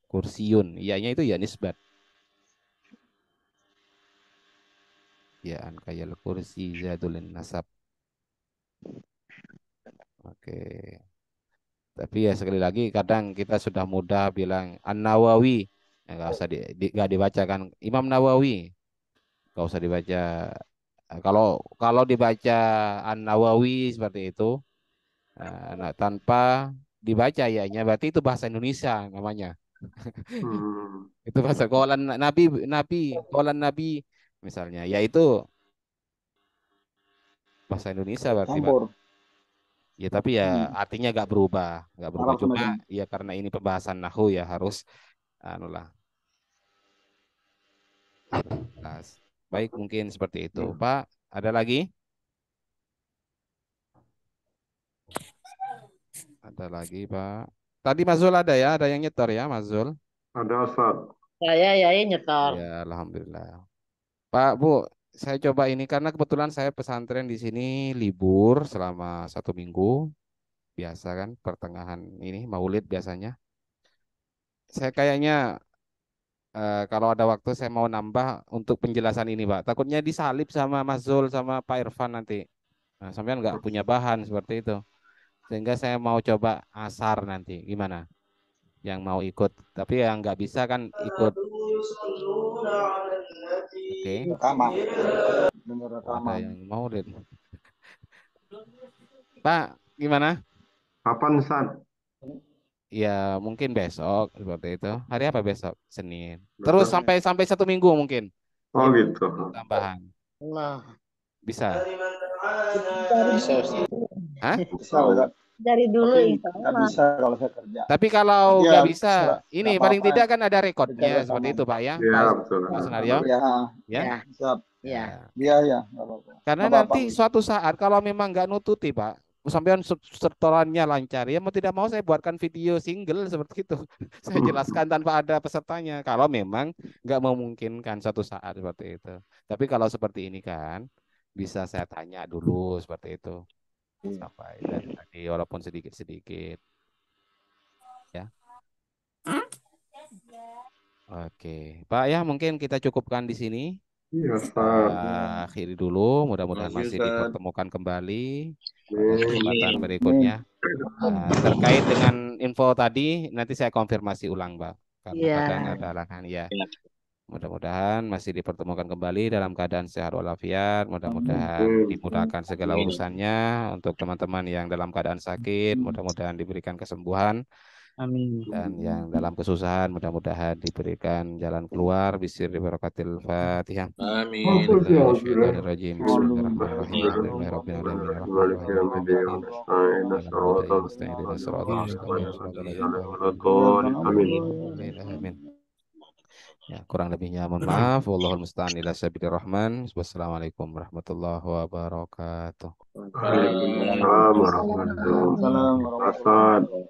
A: kursiyun, ianya itu ya nisbat. Ya ankayal kursi yizadulin nasab. Oke. Tapi ya sekali lagi kadang kita sudah mudah bilang An-Nawawi, ya, nggak usah nggak dibaca kan Imam Nawawi, nggak usah dibaca. Kalau dibaca An-Nawawi seperti itu, nah, tanpa dibaca ya-nya berarti itu bahasa Indonesia namanya. Itu bahasa qalan nabi misalnya, yaitu bahasa Indonesia berarti. Ya tapi ya artinya nggak berubah cuma ya karena ini pembahasan nahwu ya harus baik mungkin seperti itu. Pak, ada lagi? Ada lagi Pak. Tadi Mazul ada ya, ada yang nyetor ya Mazul?
F: Ada Ustaz.
L: Saya ya nyetor.
A: Ya alhamdulillah. Pak, Bu, saya coba ini karena kebetulan saya pesantren di sini libur selama 1 minggu. Biasa kan pertengahan ini Maulid biasanya. Saya kayaknya kalau ada waktu saya mau nambah untuk penjelasan ini, Pak. Takutnya disalip sama Mas Zul sama Pak Irfan nanti. Nah, sampean nggak punya bahan seperti itu. Sehingga saya mau coba asar nanti. Gimana? Yang mau ikut. Tapi yang nggak bisa kan ikut. Oke. Ada yang mau deh. Pak, gimana?
F: Kapan Ustaz?
A: Ya mungkin besok seperti itu. Hari apa besok? Senin. Terus sampai 1 minggu mungkin.
F: Oh gitu.
A: Tambahan.
L: Nah.
A: Bisa.
L: Bisa.
A: Hah?
D: Bisa.
O: Dari dulu
D: nggak bisa kalau saya kerja.
A: Tapi kalau nggak bisa, ini paling
D: apa-apa.
A: tidak kan ada rekodnya seperti itu Pak ya.
F: Iya betul.
A: Pak Sunario.
D: Ya.
A: Ya.
D: Iya. Iya.
A: Karena nanti suatu saat kalau memang nggak nututi Pak, sampean setorannya lancar ya, mau tidak mau saya buatkan video single seperti itu. Saya jelaskan tanpa ada pesertanya kalau memang nggak memungkinkan suatu saat seperti itu. Tapi kalau seperti ini kan bisa saya tanya dulu seperti itu sampai dari tadi walaupun sedikit-sedikit ya. Oke Pak ya, mungkin kita cukupkan di sini.
F: Iya,
A: Kita
F: Ustaz.
A: akhiri dulu, mudah-mudahan
F: Makasih,
A: masih
F: Ustaz.
A: dipertemukan kembali pada
F: Amin.
A: kesempatan berikutnya. Terkait dengan info tadi, nanti saya konfirmasi ulang, Pak. Karena
L: Iya.
A: kadang ada halangan ya. Mudah-mudahan masih dipertemukan kembali dalam keadaan sehat walafiat. Mudah-mudahan dimudahkan segala urusannya untuk teman-teman yang dalam keadaan sakit. Mudah-mudahan diberikan kesembuhan.
K: Amin.
A: Dan yang dalam kesusahan mudah-mudahan diberikan jalan keluar. Bismillah barakatil Fatihah.
G: Amin.
A: Bismillahirrahmanirrahim. Bismillahirrahmanirrahim. Alhamdulillahirabbil alamin. Amin. Ya, kurang lebihnya mohon maaf. Wallahul musta'an ila sabilir rahman. Wassalamualaikum warahmatullahi wabarakatuh.
F: Waalaikumsalam warahmatullahi wabarakatuh.